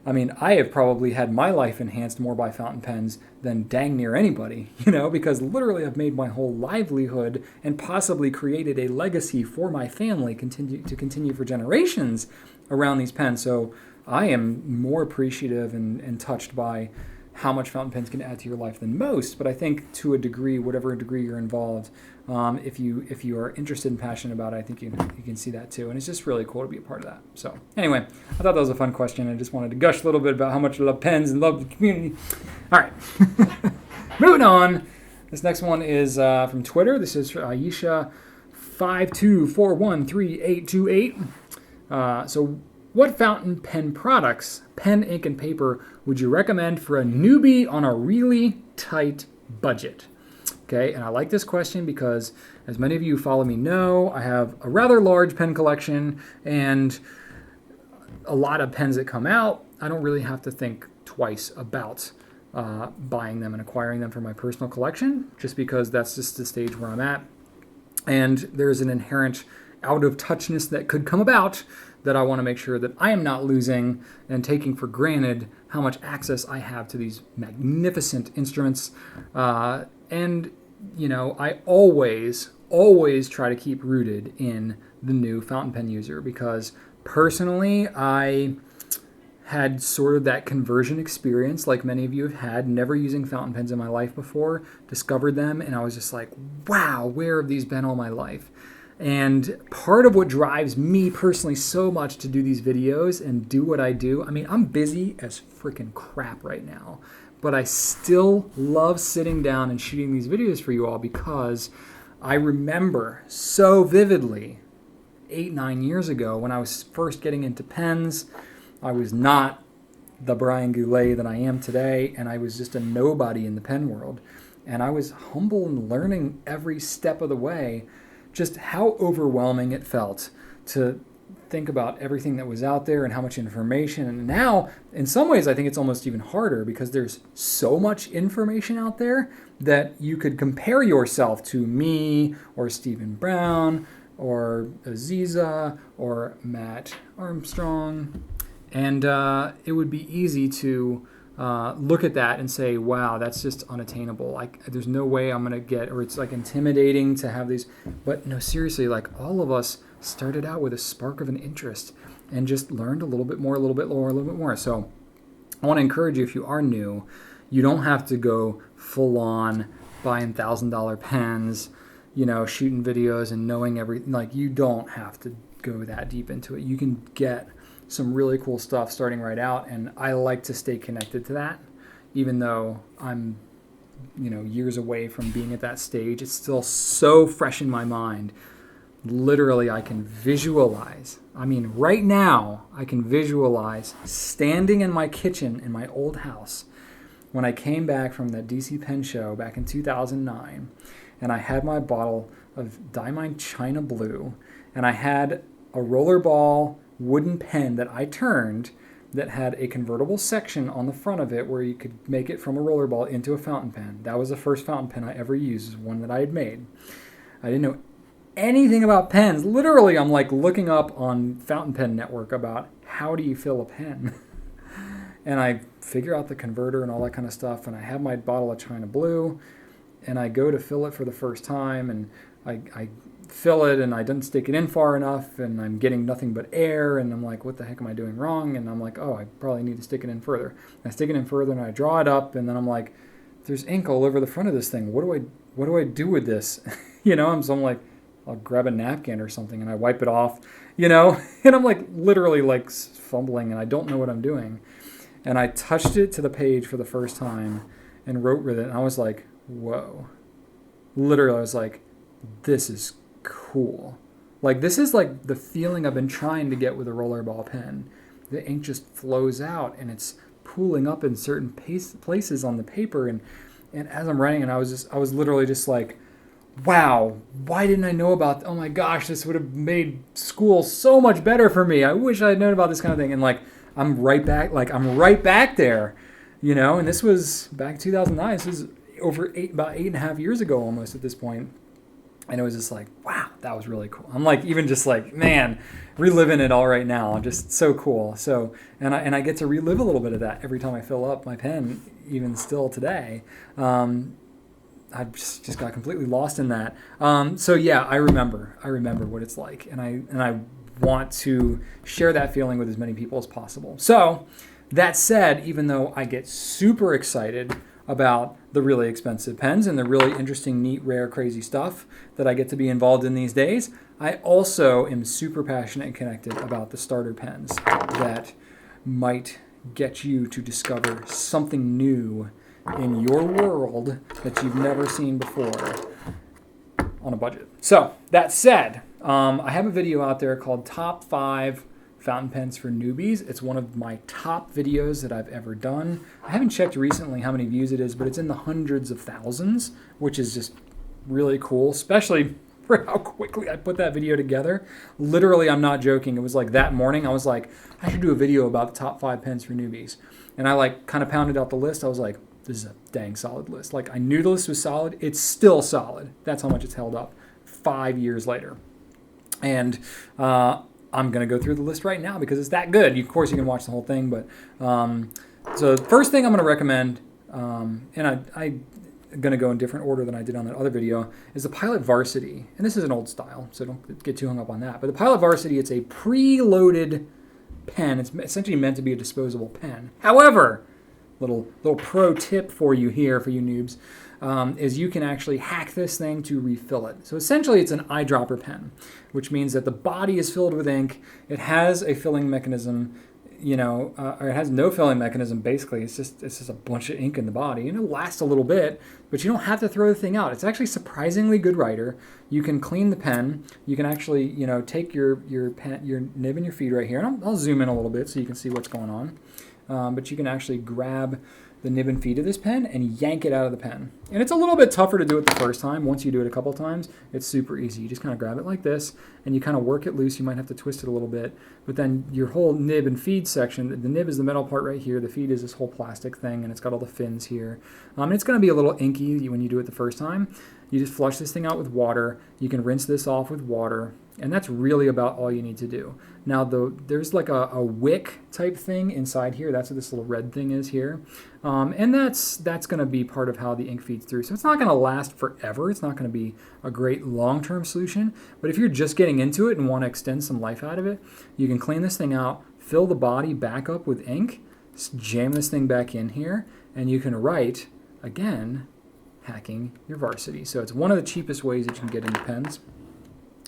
I have probably had my life enhanced more by fountain pens than dang near anybody, because literally I've made my whole livelihood and possibly created a legacy for my family to continue for generations around these pens. So I am more appreciative and touched by how much fountain pens can add to your life than most, but I think to a degree, whatever degree you're involved, if you are interested and passionate about it, I think you can see that too. And it's just really cool to be a part of that. So anyway, I thought that was a fun question. I just wanted to gush a little bit about how much I love pens and love the community. All right, moving on. This next one is from Twitter. This is Aisha 52413828. So what fountain pen products, pen, ink, and paper would you recommend for a newbie on a really tight budget? Okay, and I like this question because, as many of you who follow me know, I have a rather large pen collection and a lot of pens that come out. I don't really have to think twice about buying them and acquiring them for my personal collection, just because that's just the stage where I'm at. And there's an inherent out-of-touchness that could come about that I want to make sure that I am not losing and taking for granted how much access I have to these magnificent instruments. And, you know, I always try to keep rooted in the new fountain pen user, because personally, I had sort of that conversion experience like many of you have had, never using fountain pens in my life before, discovered them, and I was just like, wow, where have these been all my life? And part of what drives me personally so much to do these videos and do what I do, I mean, I'm busy as freaking crap right now, but I still love sitting down and shooting these videos for you all, because I remember so vividly 8-9 years ago when I was first getting into pens. I was not the Brian Goulet that I am today, and I was just a nobody in the pen world. And I was humble and learning every step of the way just how overwhelming it felt to think about everything that was out there and how much information. And now, in some ways, I think it's almost even harder, because there's so much information out there that you could compare yourself to me or Stephen Brown or Aziza or Matt Armstrong. And it would be easy to look at that and say, wow, that's just unattainable. Like, there's no way I'm going to get, or it's like intimidating to have these. But no, seriously, like, all of us started out with a spark of an interest and just learned a little bit more, a little bit more, a little bit more. So I want to encourage you, if you are new, you don't have to go full on buying $1,000 pens, you know, shooting videos and knowing everything. Like, you don't have to go that deep into it. You can get some really cool stuff starting right out, and I like to stay connected to that, even though I'm, you know, years away from being at that stage. It's still so fresh in my mind. Literally, I can visualize. I mean, right now, I can visualize standing in my kitchen in my old house when I came back from that DC Pen Show back in 2009, and I had my bottle of Diamond China Blue, and I had a rollerball wooden pen that I turned that had a convertible section on the front of it where you could make it from a rollerball into a fountain pen. That was the first fountain pen I ever used, one that I had made. I didn't know anything about pens. Literally, I'm like looking up on Fountain Pen Network about how do you fill a pen. And I figure out the converter and all that kind of stuff, and I have my bottle of China Blue, and I go to fill it for the first time, and I fill it, and I didn't stick it in far enough, and I'm getting nothing but air, and I'm like, what the heck am I doing wrong? And I'm like, oh, I probably need to stick it in further. And I stick it in further, and I draw it up, and then I'm like, there's ink all over the front of this thing. What do I do with this? You know, so I'm like, I'll grab a napkin or something, and I wipe it off, you know, and I'm like literally like fumbling, and I don't know what I'm doing. And I touched it to the page for the first time and wrote with it, and I was like, whoa. Literally, I was like, this is cool. Like, this is like the feeling I've been trying to get with a rollerball pen. The ink just flows out, and it's pooling up in certain places on the paper. And as I'm writing, and I was literally just like, wow, why didn't I know about, oh my gosh, this would have made school so much better for me. I wish I had known about this kind of thing. And like, I'm right back there, you know, and this was back 2009. This was about 8.5 years ago almost at this point. And it was just like, wow, that was really cool. I'm like, even just like, man, reliving it all right now. Just so cool. So, and I get to relive a little bit of that every time I fill up my pen, even still today. I just got completely lost in that. So yeah, I remember what it's like. And I want to share that feeling with as many people as possible. So That said, even though I get super excited about the really expensive pens and the really interesting, neat, rare, crazy stuff that I get to be involved in these days, I also am super passionate and connected about the starter pens that might get you to discover something new in your world that you've never seen before on a budget. So that said, I have a video out there called Top 5 Fountain Pens for Newbies. It's one of my top videos that I've ever done. I haven't checked recently how many views it is, but it's in the hundreds of thousands, which is just really cool, especially for how quickly I put that video together. Literally, I'm not joking. It was like that morning, I was like, I should do a video about the top 5 pens for newbies. And I like kind of pounded out the list. I was like, this is a dang solid list. Like I knew the list was solid. It's still solid. That's how much it's held up 5 years later. And I'm going to go through the list right now because it's that good. Of course, you can watch the whole thing. But so the first thing I'm going to recommend, and I'm going to go in different order than I did on that other video, is the Pilot Varsity. And this is an old style, so don't get too hung up on that. But the Pilot Varsity, it's a preloaded pen. It's essentially meant to be a disposable pen. However, little pro tip for you here, for you noobs, is you can actually hack this thing to refill it. So essentially it's an eyedropper pen, which means that the body is filled with ink. It has a filling mechanism, or it has no filling mechanism basically. It's just a bunch of ink in the body, and it'll last a little bit, but you don't have to throw the thing out. It's actually surprisingly good writer. You can clean the pen. You can actually, take your pen, your nib and your feed right here, and I'll zoom in a little bit so you can see what's going on. But you can actually grab the nib and feed of this pen and yank it out of the pen. And it's a little bit tougher to do it the first time. Once you do it a couple times, it's super easy. You just kind of grab it like this and you kind of work it loose. You might have to twist it a little bit, but then your whole nib and feed section, the nib is the metal part right here. The feed is this whole plastic thing, and it's got all the fins here. And it's going to be a little inky when you do it the first time. You just flush this thing out with water. You can rinse this off with water, and that's really about all you need to do. Now, there's like a wick type thing inside here. That's what this little red thing is here. And that's going to be part of how the ink feeds through. So it's not going to last forever. It's not going to be a great long-term solution. But if you're just getting into it and want to extend some life out of it, you can clean this thing out, fill the body back up with ink, jam this thing back in here, and you can write, again, hacking your Varsity. So it's one of the cheapest ways that you can get into pens.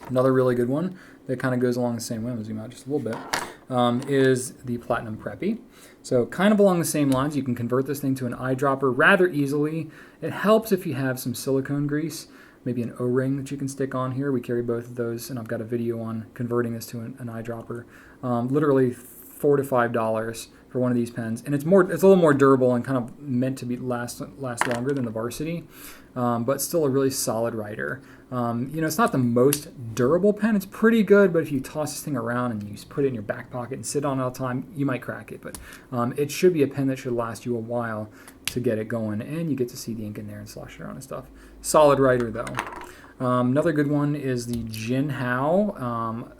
Another really good one that kind of goes along the same way, I'm going to zoom out just a little bit, is the Platinum Preppy. So kind of along the same lines, you can convert this thing to an eyedropper rather easily. It helps if you have some silicone grease, maybe an O-ring that you can stick on here. We carry both of those, and I've got a video on converting this to an eyedropper. Literally $4 to $5 for one of these pens, and it's a little more durable and kind of meant to be last longer than the Varsity, but still a really solid writer. It's not the most durable pen. It's pretty good, but if you toss this thing around and you put it in your back pocket and sit on it all the time, you might crack it. But it should be a pen that should last you a while to get it going, and you get to see the ink in there and slosh it around and stuff. Solid writer though. Another good one is the Jinhao.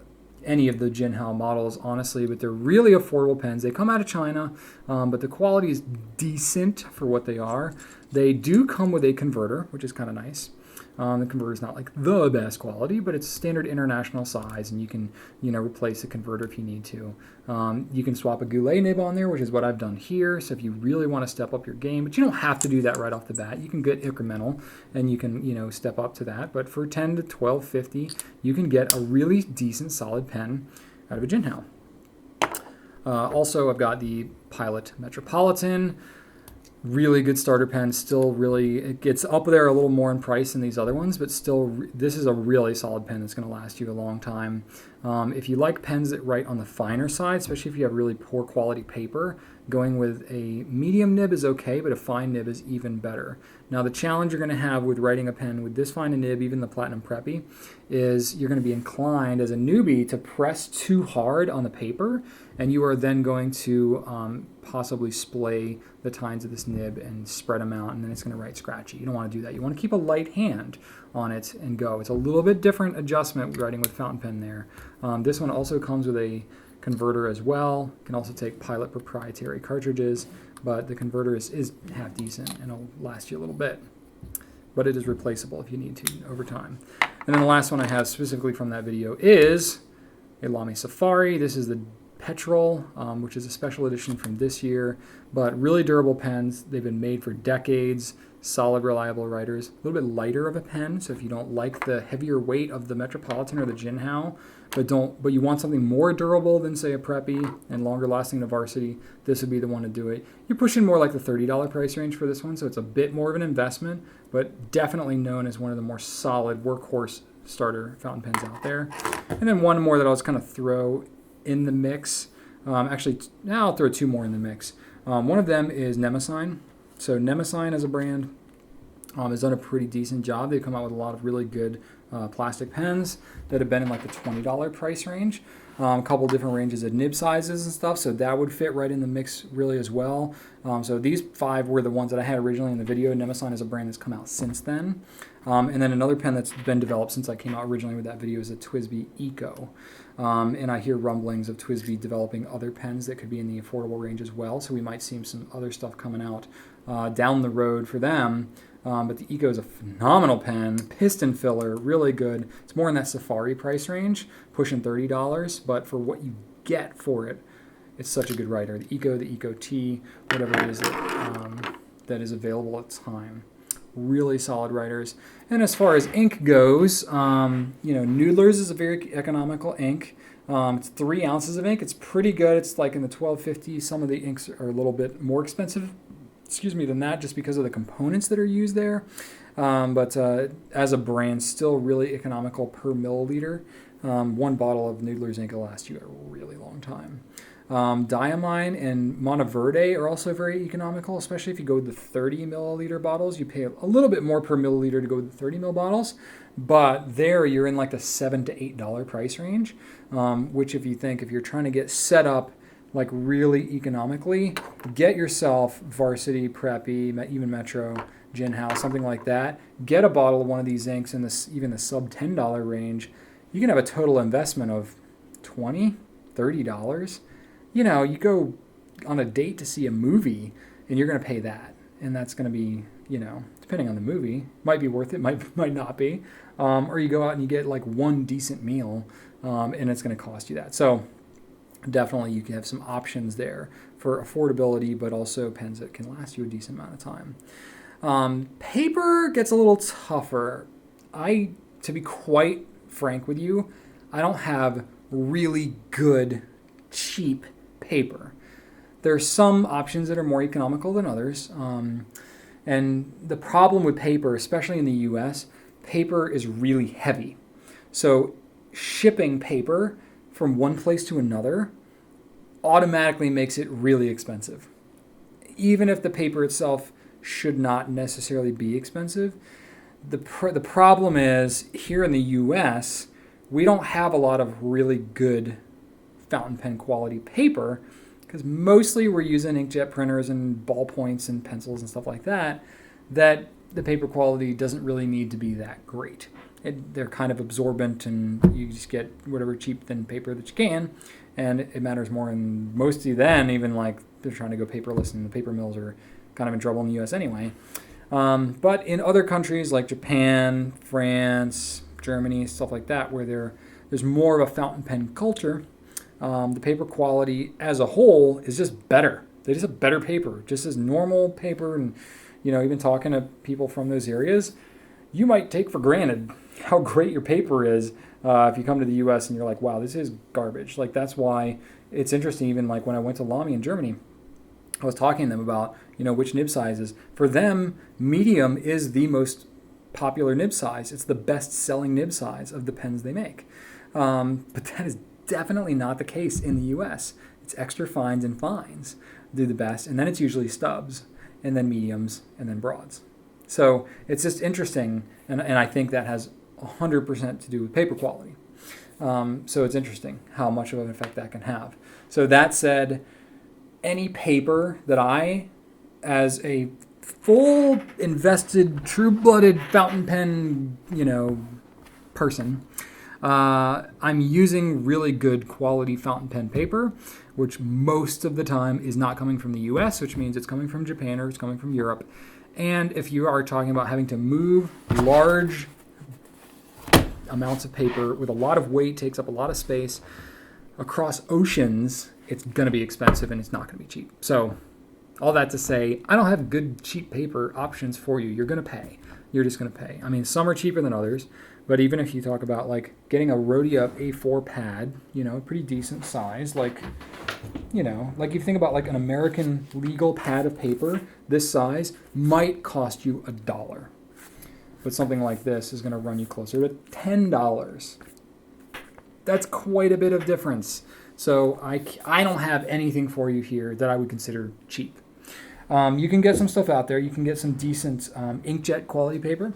Any of the Jinhao models, honestly, but they're really affordable pens. They come out of China, but the quality is decent for what they are. They do come with a converter, which is kind of nice. The converter is not like the best quality, but it's standard international size, and you can, replace the converter if you need to. You can swap a Goulet nib on there, which is what I've done here. So if you really want to step up your game, but you don't have to do that right off the bat. You can get incremental, and you can, step up to that. But for $10 to $12.50, you can get a really decent, solid pen out of a Jinhao. Also, I've got the Pilot Metropolitan. Really good starter pen. Still really, it gets up there a little more in price than these other ones, but still, this is a really solid pen that's going to last you a long time. If you like pens that write on the finer side, especially if you have really poor quality paper, going with a medium nib is okay, but a fine nib is even better. Now, the challenge you're going to have with writing a pen with this fine a nib, even the Platinum Preppy, is you're going to be inclined as a newbie to press too hard on the paper, and you are then going to possibly splay the tines of this nib and spread them out, and then it's going to write scratchy. You don't want to do that. You want to keep a light hand on it and go. It's a little bit different adjustment writing with fountain pen there. This one also comes with a converter as well. You can also take Pilot proprietary cartridges, but the converter is half decent and it'll last you a little bit. But it is replaceable if you need to over time. And then the last one I have specifically from that video is a Lamy Safari. This is the Petrol, which is a special edition from this year, but really durable pens. They've been made for decades. Solid, reliable writers. A little bit lighter of a pen, so if you don't like the heavier weight of the Metropolitan or the Jinhao, but you want something more durable than, say, a Preppy and longer lasting than a Varsity, this would be the one to do it. You're pushing more like the $30 price range for this one, so it's a bit more of an investment, but definitely known as one of the more solid workhorse starter fountain pens out there. And then one more that I'll just kind of throw in the mix. I'll throw two more in the mix. One of them is Nemesign. So Nemesign as a brand has done a pretty decent job. They've come out with a lot of really good plastic pens that have been in like the $20 price range. A couple different ranges of nib sizes and stuff, so that would fit right in the mix really as well. So these 5 were the ones that I had originally in the video. Nemesign is a brand that's come out since then. And then another pen that's been developed since I came out originally with that video is a TWSBI Eco. And I hear rumblings of TWSBI developing other pens that could be in the affordable range as well, so we might see some other stuff coming out down the road for them. But the Eco is a phenomenal pen, piston filler, really good. It's more in that Safari price range, pushing $30, but for what you get for it, it's such a good writer. The Eco T, whatever it is that is available at the time. Really solid writers. And as far as ink goes, Noodler's is a very economical ink. It's 3 ounces of ink. It's pretty good. It's like in the $12.50. Some of the inks are a little bit more expensive than that, just because of the components that are used there. But as a brand, still really economical per milliliter. One bottle of Noodler's ink will last you a really long time. Diamine and Monteverde are also very economical, especially if you go with the 30 milliliter bottles. You pay a little bit more per milliliter to go with the 30 ml bottles, but there you're in like the $7 to $8 price range, which if you're trying to get set up like really economically, get yourself Varsity, Preppy, even Metro, Jinhao, something like that. Get a bottle of one of these inks in even the sub $10 range. You can have a total investment of $20, $30. You go on a date to see a movie and you're going to pay that. And that's going to be, depending on the movie, might be worth it, might not be. Or you go out and you get like one decent meal and it's going to cost you that. So definitely you can have some options there for affordability, but also pens that can last you a decent amount of time. Paper gets a little tougher. To be quite frank with you, I don't have really good, cheap paper. There are some options that are more economical than others. And the problem with paper, especially in the US, paper is really heavy. So shipping paper from one place to another automatically makes it really expensive. Even if the paper itself should not necessarily be expensive, the problem is here in the US, we don't have a lot of really good fountain pen quality paper because mostly we're using inkjet printers and ballpoints and pencils and stuff like that the paper quality doesn't really need to be that great. They're kind of absorbent and you just get whatever cheap thin paper that you can, and it matters more in mostly then even like they're trying to go paperless and the paper mills are kind of in trouble in the US anyway. But in other countries like Japan, France, Germany, stuff like that, where there's more of a fountain pen culture, the paper quality as a whole is just better. They just have better paper, just as normal paper. And, even talking to people from those areas, you might take for granted how great your paper is if you come to the US and you're like, wow, this is garbage. Like, that's why it's interesting. Even like when I went to Lamy in Germany, I was talking to them about, which nib sizes. For them, medium is the most popular nib size. It's the best selling nib size of the pens they make. But that is definitely not the case in the US. It's extra fines and fines do the best, and then it's usually stubs, and then mediums, and then broads. So it's just interesting, and I think that has 100% to do with paper quality. So it's interesting how much of an effect that can have. So that said, any paper that I, as a full invested, true-blooded fountain pen, person, I'm using really good quality fountain pen paper, which most of the time is not coming from the US, which means it's coming from Japan or it's coming from Europe. And if you are talking about having to move large amounts of paper with a lot of weight, takes up a lot of space, across oceans, it's going to be expensive and it's not going to be cheap. So all that to say, I don't have good cheap paper options for you. You're going to pay. You're just going to pay. I mean, some are cheaper than others, but even if you talk about like getting a Rhodia A4 pad, pretty decent size, like if you think about like an American legal pad of paper, this size might cost you $1. But something like this is going to run you closer to $10. That's quite a bit of difference. So I don't have anything for you here that I would consider cheap. You can get some stuff out there. You can get some decent inkjet quality paper.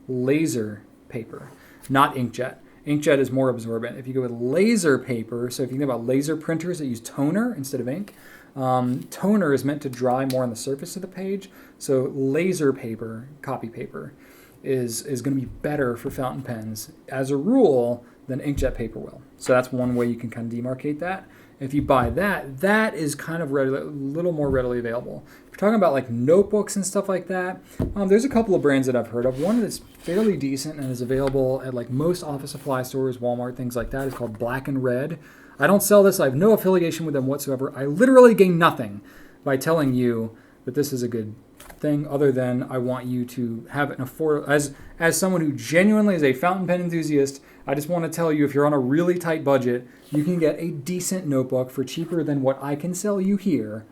Laser paper, not inkjet. Inkjet is more absorbent. If you go with laser paper, so if you think about laser printers that use toner instead of ink, toner is meant to dry more on the surface of the page. So laser paper, copy paper, is going to be better for fountain pens as a rule than inkjet paper will. So that's one way you can kind of demarcate that. If you buy that, that is kind of a little more readily available. If you're talking about like notebooks and stuff like that, there's a couple of brands that I've heard of. One that's fairly decent and is available at like most office supply stores, Walmart, things like that, is called Black and Red. I don't sell this. I have no affiliation with them whatsoever. I literally gain nothing by telling you that this is a good thing, other than I want you to have an affordable. As someone who genuinely is a fountain pen enthusiast, I just want to tell you, if you're on a really tight budget, you can get a decent notebook for cheaper than what I can sell you here.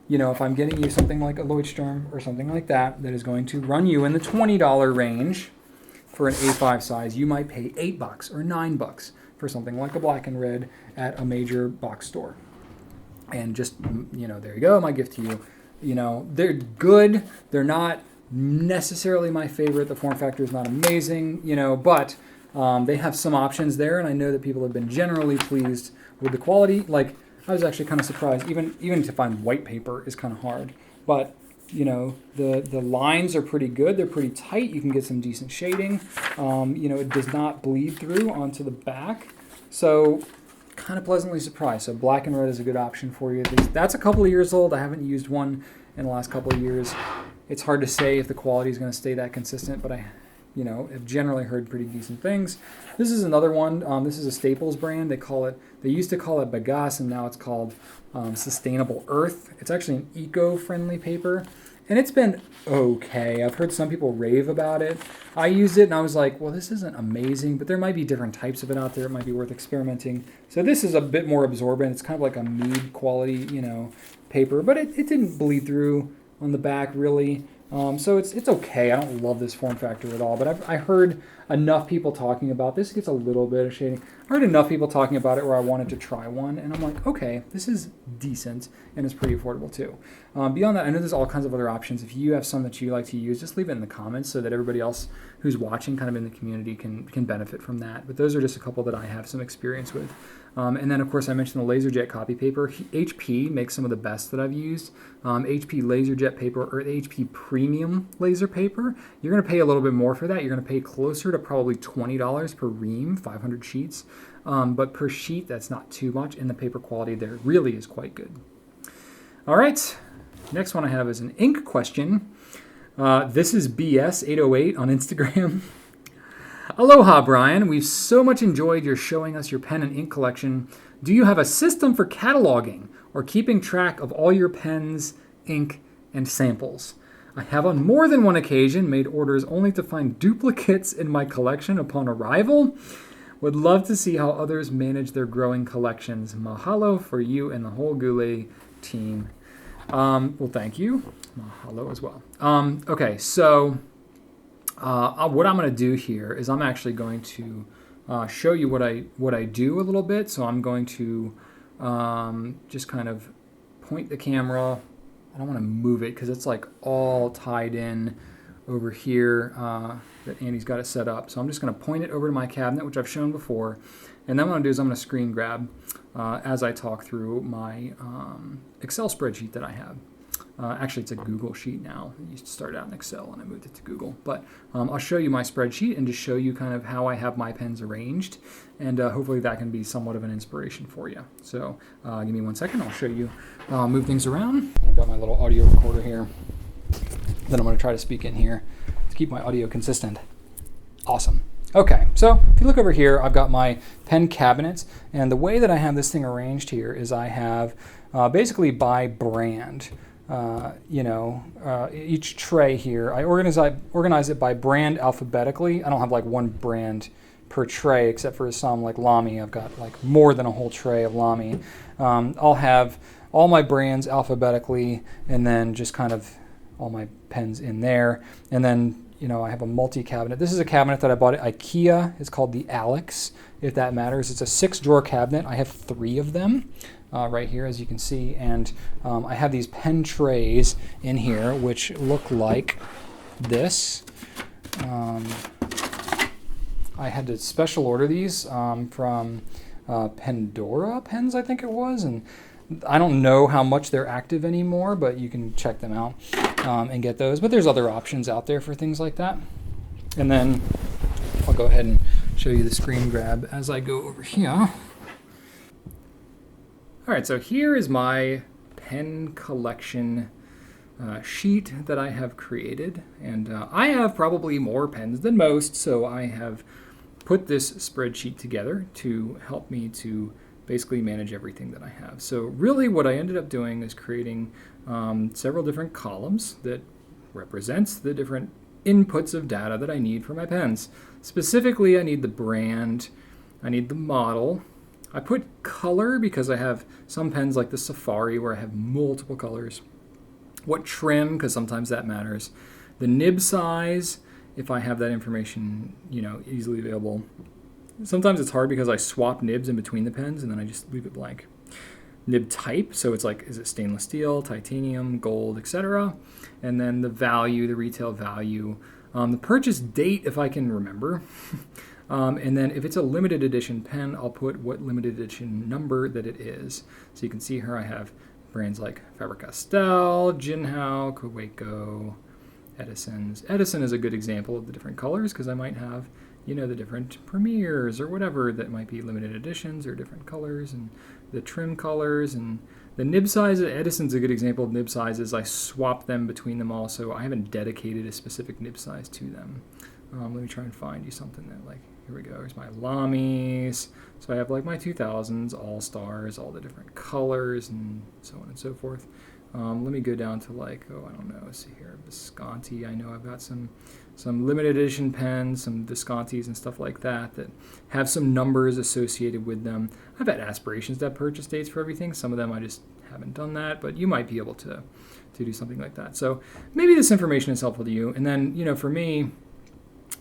If I'm getting you something like a Leuchtturm or something like that, that is going to run you in the $20 range for an A5 size, you might pay $8 or $9 for something like a Black and Red at a major box store. And just, there you go, my gift to you. They're good. They're not necessarily my favorite. The form factor is not amazing, but they have some options there, and I know that people have been generally pleased with the quality. Like, I was actually kind of surprised. Even to find white paper is kind of hard, but the lines are pretty good. They're pretty tight. You can get some decent shading. It does not bleed through onto the back, so kind of pleasantly surprised. So Black and Red is a good option for you. That's a couple of years old. I haven't used one in the last couple of years. It's hard to say if the quality is going to stay that consistent, but I've generally heard pretty decent things. This is another one. This is a Staples brand. They used to call it Bagasse, and now it's called Sustainable Earth. It's actually an eco-friendly paper, and it's been okay. I've heard some people rave about it. I used it, and I was like, well, this isn't amazing, but there might be different types of it out there. It might be worth experimenting. So this is a bit more absorbent. It's kind of like a mead quality, paper, but it didn't bleed through on the back, really. So it's okay. I don't love this form factor at all, but I heard enough people talking about this. It gets a little bit of shading. I heard enough people talking about it where I wanted to try one, and I'm like, okay, this is decent, and it's pretty affordable too. Beyond that, I know there's all kinds of other options. If you have some that you like to use, just leave it in the comments so that everybody else who's watching kind of in the community can benefit from that. But those are just a couple that I have some experience with. And then, of course, I mentioned the LaserJet copy paper. HP makes some of the best that I've used. HP LaserJet paper, or HP Premium laser paper. You're going to pay a little bit more for that. You're going to pay closer to probably $20 per ream, 500 sheets. But per sheet, that's not too much, and the paper quality there really is quite good. All right, next one I have is an ink question. This is BS808 on Instagram. Aloha, Brian. We've so much enjoyed your showing us your pen and ink collection. Do you have a system for cataloging or keeping track of all your pens, ink, and samples? I have on more than one occasion made orders only to find duplicates in my collection upon arrival. Would love to see how others manage their growing collections. Mahalo for you and the whole Goulet team. Well, thank you. Mahalo as well. Okay, so what I'm going to do here is I'm actually going to show you what I do a little bit. So I'm going to just kind of point the camera. I don't want to move it because it's like all tied in over here that Andy's got it set up. So I'm just going to point it over to my cabinet, which I've shown before. And then what I'm going to do is I'm going to screen grab as I talk through my Excel spreadsheet that I have. Actually, it's a Google sheet now. It used to start out in Excel, and I moved it to Google. But I'll show you my spreadsheet and just show you kind of how I have my pens arranged. And hopefully that can be somewhat of an inspiration for you. So give me 1 second. I'll show you move things around. I've got my little audio recorder here. Then I'm going to try to speak in here to keep my audio consistent. Awesome. Okay, so if you look over here, I've got my pen cabinets, and the way that I have this thing arranged here is I have basically by brand. Each tray here, I organize it by brand alphabetically. I don't have like one brand per tray, except for some like Lamy. I've got like more than a whole tray of Lamy. I'll have all my brands alphabetically, and then just kind of all my pens in there, and then I have a multi-cabinet. This is a cabinet that I bought at IKEA. It's called the Alex, if that matters. It's a 6-drawer cabinet. I have 3 of them right here, as you can see. And I have these pen trays in here, which look like this. I had to special order these from Pandora Pens, I think it was. And I don't know how much they're active anymore, but you can check them out and get those. But there's other options out there for things like that. And then I'll go ahead and show you the screen grab as I go over here. All right, so here is my pen collection sheet that I have created. And I have probably more pens than most, so I have put this spreadsheet together to help me to basically manage everything that I have. So really what I ended up doing is creating several different columns that represents the different inputs of data that I need for my pens. Specifically, I need the brand, I need the model. I put color because I have some pens like the Safari where I have multiple colors. What trim, because sometimes that matters. The nib size, if I have that information, easily available. Sometimes it's hard because I swap nibs in between the pens and then I just leave it blank. Nib type, so it's like, is it stainless steel, titanium, gold, etc. And then the value, the retail value. The purchase date, if I can remember. And then if it's a limited edition pen, I'll put what limited edition number that it is. So you can see here I have brands like Faber-Castell, Jinhao, Kaweco, Edison's. Edison is a good example of the different colors because I might have the different premieres or whatever that might be limited editions or different colors, and the trim colors and the nib size. Edison's a good example of nib sizes. I swap them between them all, so I haven't dedicated a specific nib size to them. Let me try and find you something that, like, here we go. Here's my Lamys. So I have like my 2000s, All-Stars, all the different colors and so on and so forth. Let me go down to like, I don't know, let's see here, Visconti. I know I've got some limited edition pens, some Viscontis and stuff like that have some numbers associated with them. I've had aspirations to have purchase dates for everything. Some of them I just haven't done that, but you might be able to do something like that. So maybe this information is helpful to you. And then, for me,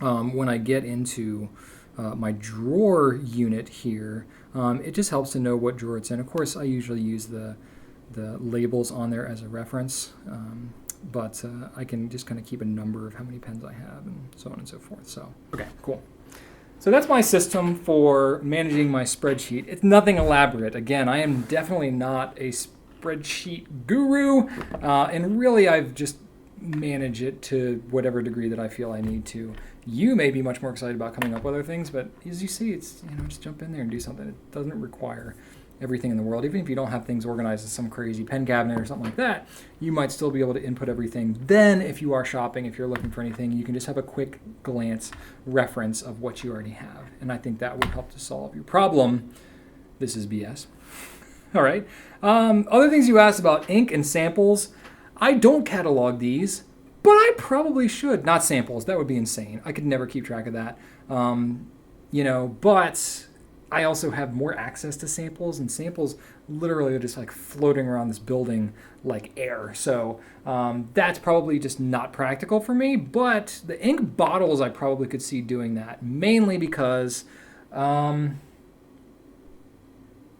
when I get into my drawer unit here, it just helps to know what drawer it's in. Of course, I usually use the labels on there as a reference, but I can just kind of keep a number of how many pens I have and so on and so forth. So, okay, cool. So that's my system for managing my spreadsheet. It's nothing elaborate. Again, I am definitely not a spreadsheet guru, and really I've just managed it to whatever degree that I feel I need to. You may be much more excited about coming up with other things, but as you see, it's, just jump in there and do something. It doesn't require everything in the world. Even if you don't have things organized in some crazy pen cabinet or something like that, you might still be able to input everything. Then if you are shopping, if you're looking for anything, you can just have a quick glance reference of what you already have. And I think that would help to solve your problem. This is BS. All right. Other things you asked about ink and samples. I don't catalog these, but I probably should. Not samples. That would be insane. I could never keep track of that. But I also have more access to samples, and samples literally are just like floating around this building like air. So that's probably just not practical for me, but the ink bottles I probably could see doing that, mainly because I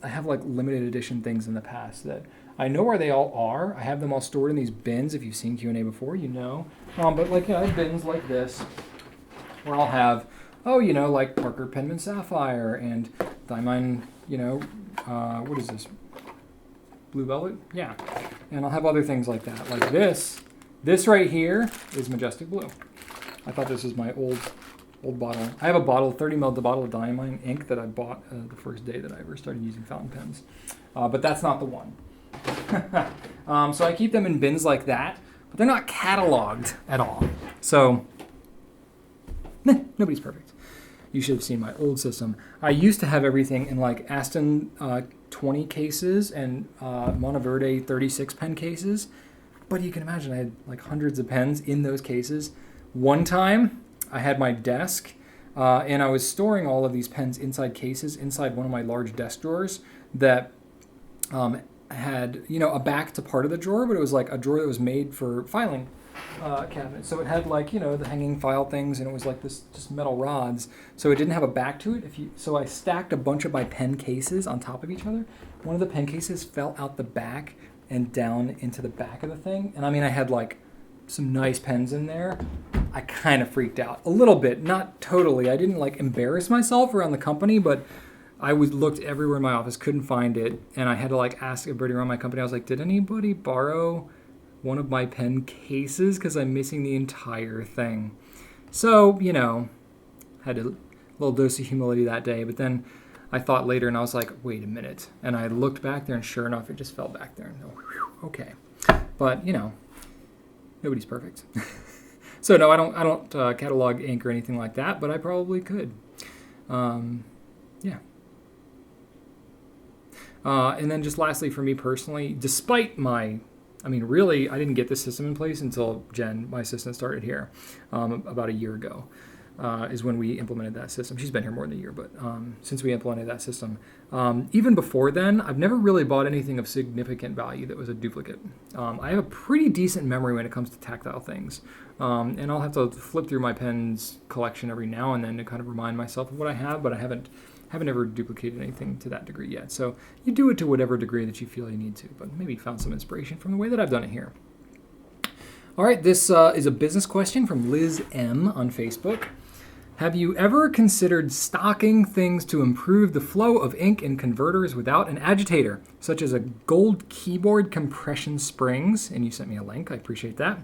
have like limited edition things in the past that I know where they all are. I have them all stored in these bins. If you've seen Q&A before, but like, I have bins like this where I'll have like Parker Penman Sapphire and Diamond, what is this? Blue Velvet? Yeah. And I'll have other things like that. Like this. This right here is Majestic Blue. I thought this was my old bottle. I have a bottle, 30 ml, the bottle of Diamond ink that I bought the first day that I ever started using fountain pens. But that's not the one. So I keep them in bins like that, but they're not cataloged at all. So, nobody's perfect. you should have seen my old system. I used to have everything in like Aston 20 cases and Monteverde 36 pen cases. But you can imagine I had like hundreds of pens in those cases. One time I had my desk and I was storing all of these pens inside cases inside one of my large desk drawers that had, a back to part of the drawer, but it was like a drawer that was made for filing cabinet. So it had like, the hanging file things, and it was like this just metal rods. So it didn't have a back to it. So I stacked a bunch of my pen cases on top of each other. One of the pen cases fell out the back and down into the back of the thing. And I mean, I had like some nice pens in there. I kind of freaked out a little bit, not totally. I didn't like embarrass myself around the company, but I looked everywhere in my office, couldn't find it. And I had to like ask everybody around my company. I was like, did anybody borrow one of my pen cases? Because I'm missing the entire thing. So, had a little dose of humility that day. But then I thought later and I was like, wait a minute. And I looked back there and sure enough, it just fell back there. And okay. But, nobody's perfect. So no, I don't catalog ink or anything like that, but I probably could. Yeah. And then just lastly for me personally, despite really, I didn't get this system in place until Jen, my assistant, started here about a year ago. Is when we implemented that system. She's been here more than a year, but since we implemented that system. Even before then, I've never really bought anything of significant value that was a duplicate. I have a pretty decent memory when it comes to tactile things. And I'll have to flip through my pens collection every now and then to kind of remind myself of what I have, but I haven't ever duplicated anything to that degree yet. So you do it to whatever degree that you feel you need to, but maybe found some inspiration from the way that I've done it here. All right, this is a business question from Liz M on Facebook. Have you ever considered stocking things to improve the flow of ink in converters without an agitator, such as a gold keyboard compression springs? And you sent me a link. I appreciate that.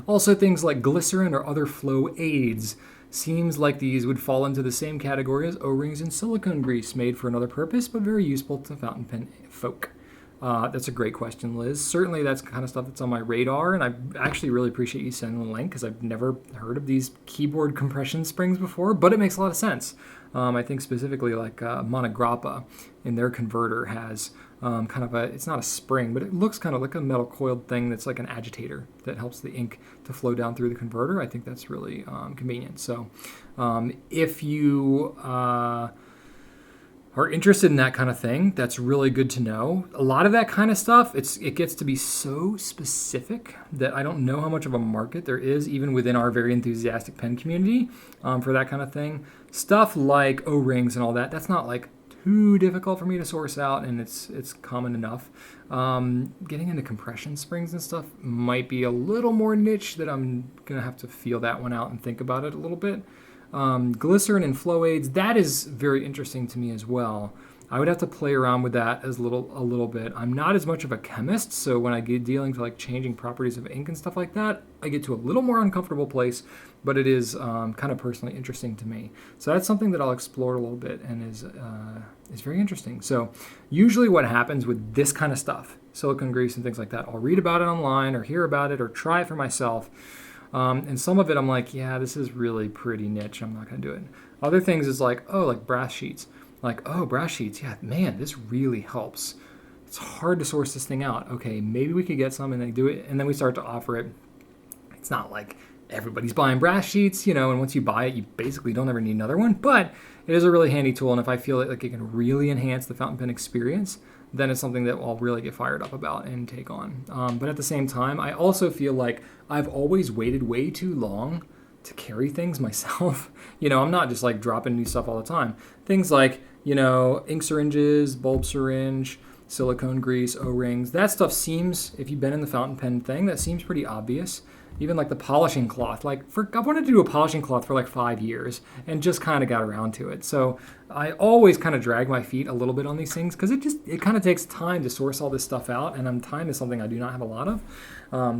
Also, things like glycerin or other flow aids. Seems like these would fall into the same category as O-rings and silicone grease, made for another purpose, but very useful to fountain pen folk. That's a great question, Liz. Certainly that's the kind of stuff that's on my radar, and I actually really appreciate you sending the link because I've never heard of these keyboard compression springs before, but it makes a lot of sense. I think specifically like Monograppa in their converter has kind of it's not a spring, but it looks kind of like a metal coiled thing that's like an agitator that helps the ink to flow down through the converter. I think that's really convenient. So if you are interested in that kind of thing, that's really good to know. A lot of that kind of stuff, it gets to be so specific that I don't know how much of a market there is, even within our very enthusiastic pen community, for that kind of thing. Stuff like O-rings and all that, that's not like too difficult for me to source out, and it's common enough. Getting into compression springs and stuff might be a little more niche that I'm gonna have to feel that one out and think about it a little bit. Glycerin and flow aids, that is very interesting to me as well. I would have to play around with that a little bit. I'm not as much of a chemist, so when I get dealing to like changing properties of ink and stuff like that, I get to a little more uncomfortable place, but it is kind of personally interesting to me. So that's something that I'll explore a little bit and is very interesting. So usually what happens with this kind of stuff, silicone grease and things like that, I'll read about it online or hear about it or try it for myself. And some of it I'm like, yeah, this is really pretty niche. I'm not going to do it. Other things is like, like brass sheets. Like, brass sheets. Yeah, man, this really helps. It's hard to source this thing out. Okay, maybe we could get some and then do it. And then we start to offer it. It's not like everybody's buying brass sheets, and once you buy it, you basically don't ever need another one. But it is a really handy tool. And if I feel like it can really enhance the fountain pen experience, then it's something that I'll really get fired up about and take on. But at the same time, I also feel like I've always waited way too long to carry things myself. I'm not just like dropping new stuff all the time. Things like, ink syringes, bulb syringe, silicone grease, O-rings. That stuff seems, if you've been in the fountain pen thing, that seems pretty obvious. Even like the polishing cloth. I wanted to do a polishing cloth for like 5 years and just kind of got around to it. So I always kind of drag my feet a little bit on these things because it kind of takes time to source all this stuff out, and time is something I do not have a lot of.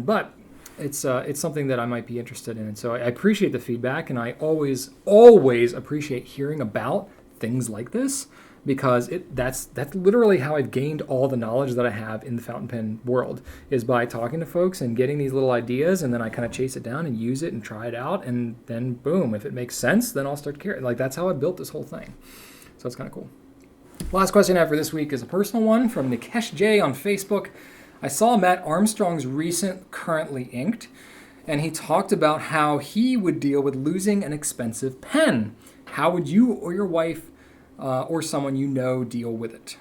But it's something that I might be interested in. And so I appreciate the feedback, and I always appreciate hearing about things like this because that's literally how I've gained all the knowledge that I have in the fountain pen world, is by talking to folks and getting these little ideas, and then I kind of chase it down and use it and try it out, and then boom, if it makes sense, then I'll start to carry it. Like, that's how I built this whole thing. So it's kind of cool. Last question I have for this week is a personal one from Nikesh J on Facebook. I saw Matt Armstrong's recent Currently Inked, and he talked about how he would deal with losing an expensive pen. How would you or your wife or someone you know deal with it?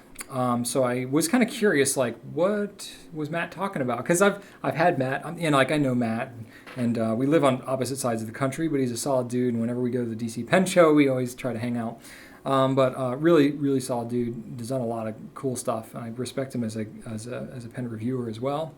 So I was kind of curious, like, what was Matt talking about? Because I've had Matt, I know Matt, and we live on opposite sides of the country, but he's a solid dude, and whenever we go to the DC Pen Show, we always try to hang out. But really, really solid dude. Has done a lot of cool stuff. I respect him as a pen reviewer as well.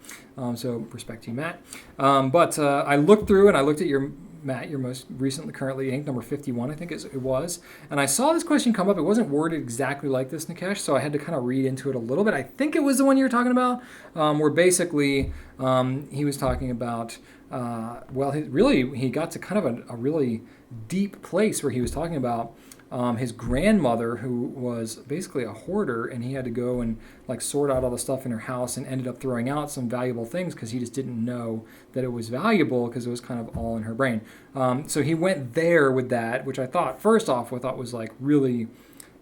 So respect to you, Matt. But I looked through and I looked at your most recently currently inked number 51, I think it was. And I saw this question come up. It wasn't worded exactly like this, Nikesh, so I had to kind of read into it a little bit. I think it was the one you were talking about, where basically he was talking about, he got to kind of a really deep place where he was talking about his grandmother, who was basically a hoarder, and he had to go and like sort out all the stuff in her house and ended up throwing out some valuable things because he just didn't know that it was valuable because it was kind of all in her brain. So he went there with that, which I thought was like really,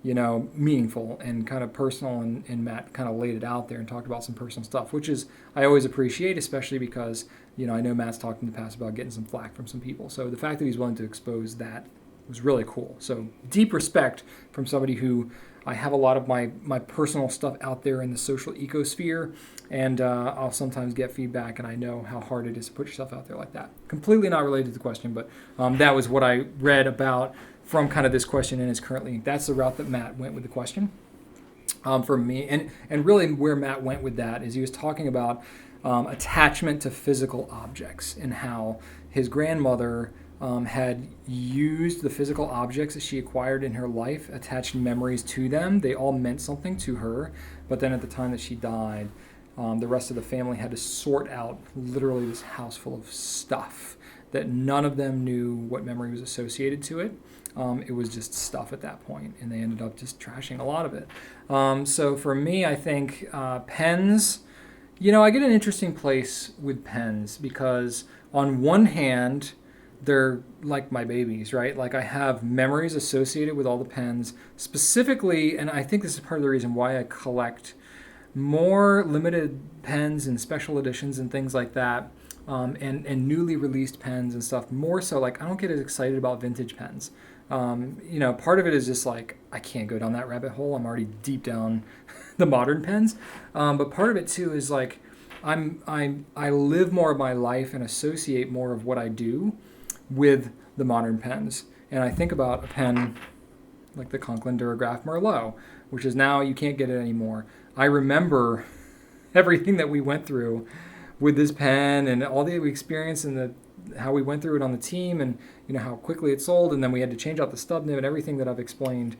meaningful and kind of personal, and Matt kind of laid it out there and talked about some personal stuff, which is I always appreciate, especially because, I know Matt's talked in the past about getting some flack from some people. So the fact that he's willing to expose that was really cool. So deep respect from somebody who I have a lot of my personal stuff out there in the social ecosphere, and I'll sometimes get feedback, and I know how hard it is to put yourself out there like that. Completely not related to the question, but that was what I read about from kind of this question, and is currently, that's the route that Matt went with the question for me. And really where Matt went with that is he was talking about attachment to physical objects, and how his grandmother had used the physical objects that she acquired in her life, attached memories to them. They all meant something to her, but then at the time that she died, the rest of the family had to sort out literally this house full of stuff that none of them knew what memory was associated to it. It was just stuff at that point, and they ended up just trashing a lot of it. So for me, I think pens, I get an interesting place with pens because on one hand, they're like my babies, right? Like, I have memories associated with all the pens specifically, and I think this is part of the reason why I collect more limited pens and special editions and things like that, and newly released pens and stuff. More so, like, I don't get as excited about vintage pens. Part of it is just like, I can't go down that rabbit hole. I'm already deep down the modern pens. But part of it too is like, I live more of my life and associate more of what I do with the modern pens. And I think about a pen like the Conklin Durograph Merlot, which is now, you can't get it anymore. I remember everything that we went through with this pen, and all the experience, and how we went through it on the team, and how quickly it sold, and then we had to change out the stub nib and everything that I've explained.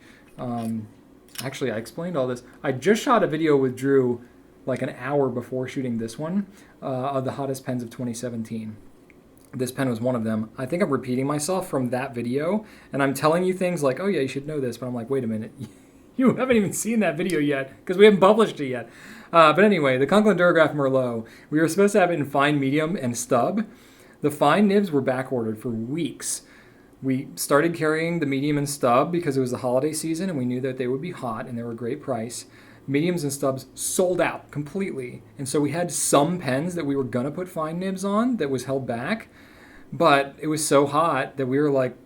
Actually, I explained all this. I just shot a video with Drew like an hour before shooting this one of the hottest pens of 2017. This pen was one of them. I think I'm repeating myself from that video, and I'm telling you things like, oh yeah, you should know this, but I'm like, wait a minute, you haven't even seen that video yet, because we haven't published it yet. But anyway, the Conklin Durograph Merlot, we were supposed to have it in fine, medium, and stub. The fine nibs were back ordered for weeks. We started carrying the medium and stub because it was the holiday season, and we knew that they would be hot, and they were a great price. Mediums and stubs sold out completely. And so we had some pens that we were going to put fine nibs on that was held back. But it was so hot that we were like,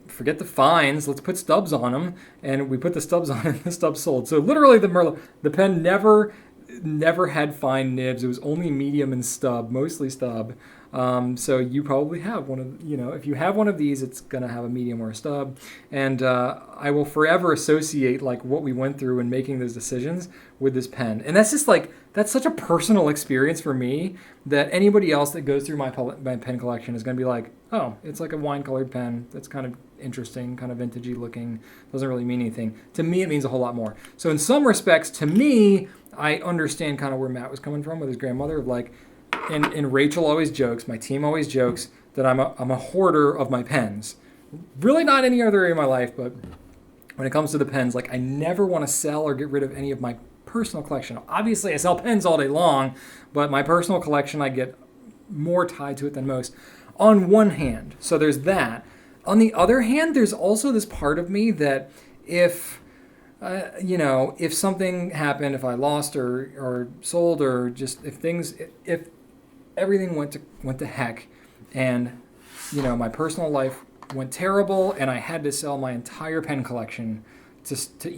forget the fines, let's put stubs on them. And we put the stubs on and the stubs sold. So literally the pen never had fine nibs. It was only medium and stub, mostly stub. So you probably have one of, if you have one of these, it's going to have a medium or a stub. And I will forever associate like what we went through in making those decisions with this pen. And that's just like, that's such a personal experience for me that anybody else that goes through my pen collection is going to be like, oh, it's like a wine colored pen. That's kind of interesting, kind of vintagey looking. Doesn't really mean anything. To me, it means a whole lot more. So in some respects, to me, I understand kind of where Matt was coming from with his grandmother of like, and Rachel always jokes, my team always jokes that I'm a hoarder of my pens. Really not any other area of my life, but when it comes to the pens, like I never want to sell or get rid of any of my personal collection. Obviously, I sell pens all day long, but my personal collection, I get more tied to it than most. On one hand, so there's that. On the other hand, there's also this part of me that if if something happened, if I lost or sold, or just if everything went to heck, and my personal life went terrible, and I had to sell my entire pen collection to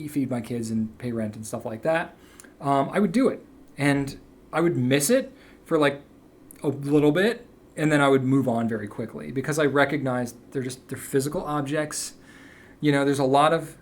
feed my kids and pay rent and stuff like that, I would do it, and I would miss it for like a little bit, and then I would move on very quickly because I recognized they're physical objects. There's a lot of,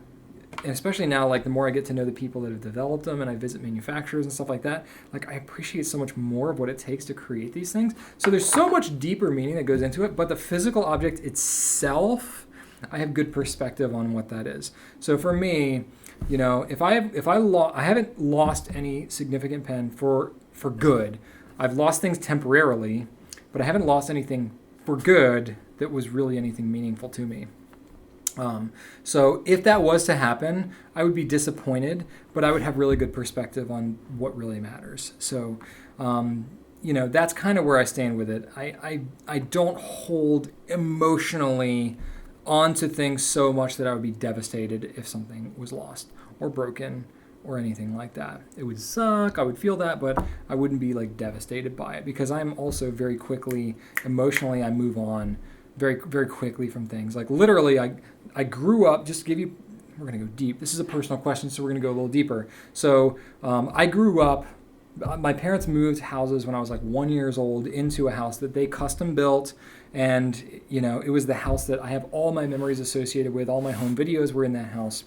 and especially now, like the more I get to know the people that have developed them and I visit manufacturers and stuff like that, like I appreciate so much more of what it takes to create these things. So there's so much deeper meaning that goes into it, but the physical object itself, I have good perspective on what that is. So for me, I haven't lost any significant pen for good. I've lost things temporarily, but I haven't lost anything for good that was really anything meaningful to me. So if that was to happen, I would be disappointed, but I would have really good perspective on what really matters. So, that's kind of where I stand with it. I don't hold emotionally onto things so much that I would be devastated if something was lost or broken or anything like that. It would suck, I would feel that, but I wouldn't be like devastated by it because I'm also very quickly, emotionally, I move on very, very quickly from things. Like literally, I grew up, just to give you, we're going to go deep. This is a personal question, so we're going to go a little deeper. So I grew up, my parents moved houses when I was like 1 year old into a house that they custom built. And, it was the house that I have all my memories associated with. All my home videos were in that house.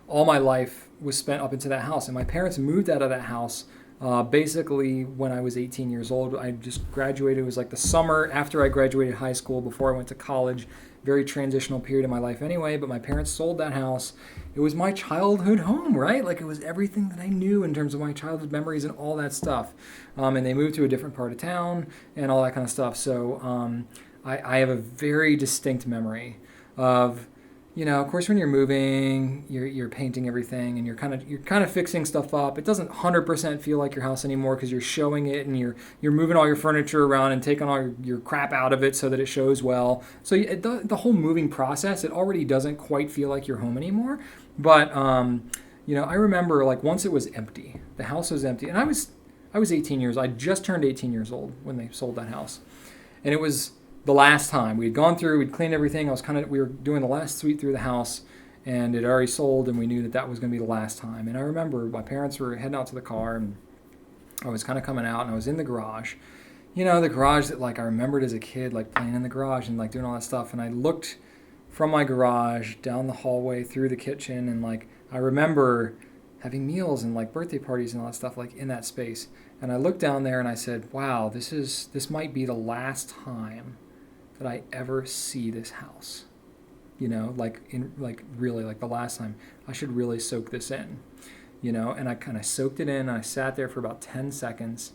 All my life was spent up into that house. And my parents moved out of that house basically when I was 18 years old. I just graduated. It was like the summer after I graduated high school, before I went to college. Very transitional period in my life anyway, but my parents sold that house. It was my childhood home, right? Like it was everything that I knew in terms of my childhood memories and all that stuff. And they moved to a different part of town and all that kind of stuff. So I have a very distinct memory of, of course, when you're moving, you're painting everything and you're kind of fixing stuff up. It doesn't 100% feel like your house anymore because you're showing it and you're moving all your furniture around and taking all your crap out of it so that it shows well. So the whole moving process, it already doesn't quite feel like your home anymore. But I remember like once it was empty, the house was empty, and I was 18 years. I just turned 18 years old when they sold that house, and it was the last time. We'd gone through, we'd cleaned everything. We were doing the last sweep through the house, and it already sold, and we knew that was going to be the last time. And I remember my parents were heading out to the car, and I was kind of coming out, and I was in the garage. The garage that like I remembered as a kid, like playing in the garage and like doing all that stuff. And I looked from my garage down the hallway through the kitchen, and like I remember having meals and like birthday parties and all that stuff like in that space. And I looked down there and I said, wow, this might be the last time that I ever see this house. Really like the last time. I should really soak this in. And I kind of soaked it in. And I sat there for about 10 seconds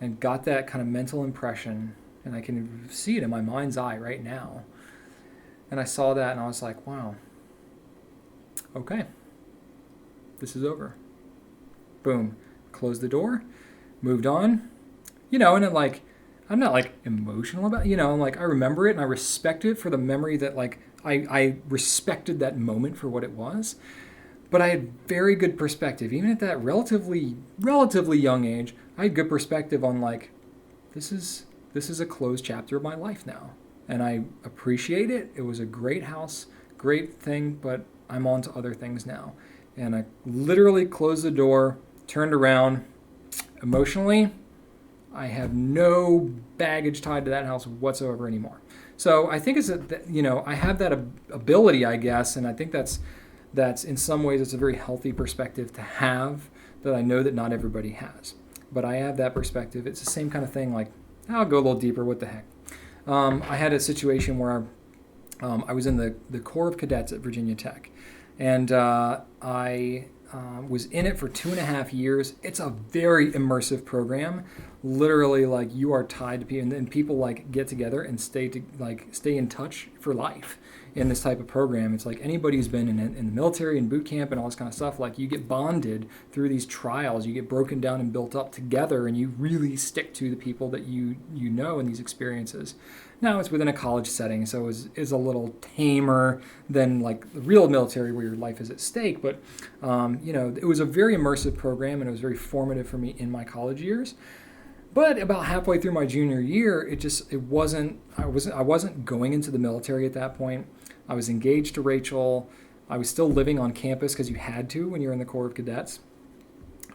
and got that kind of mental impression, and I can see it in my mind's eye right now. And I saw that and I was like, wow, okay, this is over. Boom. Closed the door, moved on, and it like, I'm not like emotional about it, like I remember it and I respect it for the memory that like I respected that moment for what it was. But I had very good perspective, even at that relatively young age. I had good perspective on like, this is a closed chapter of my life now. And I appreciate it. It was a great house, great thing, but I'm on to other things now. And I literally closed the door, turned around. Emotionally, I have no baggage tied to that house whatsoever anymore. So I think I have that ability, I guess, and I think that's in some ways it's a very healthy perspective to have that I know that not everybody has. But I have that perspective. It's the same kind of thing, like, I'll go a little deeper, what the heck. I had a situation where I was in the Corps of Cadets at Virginia Tech, and I was in it for 2.5 years. It's a very immersive program. Literally, like, you are tied to people, and people like get together and stay in touch for life in this type of program. It's like anybody who's been in the military and boot camp and all this kind of stuff, like, you get bonded through these trials. You get broken down and built up together, and you really stick to the people that you know in these experiences. Now it's within a college setting, so is a little tamer than like the real military where your life is at stake. But it was a very immersive program, and it was very formative for me in my college years. But about halfway through my junior year, I wasn't going into the military at that point. I was engaged to Rachel. I was still living on campus because you had to when you're in the Corps of Cadets.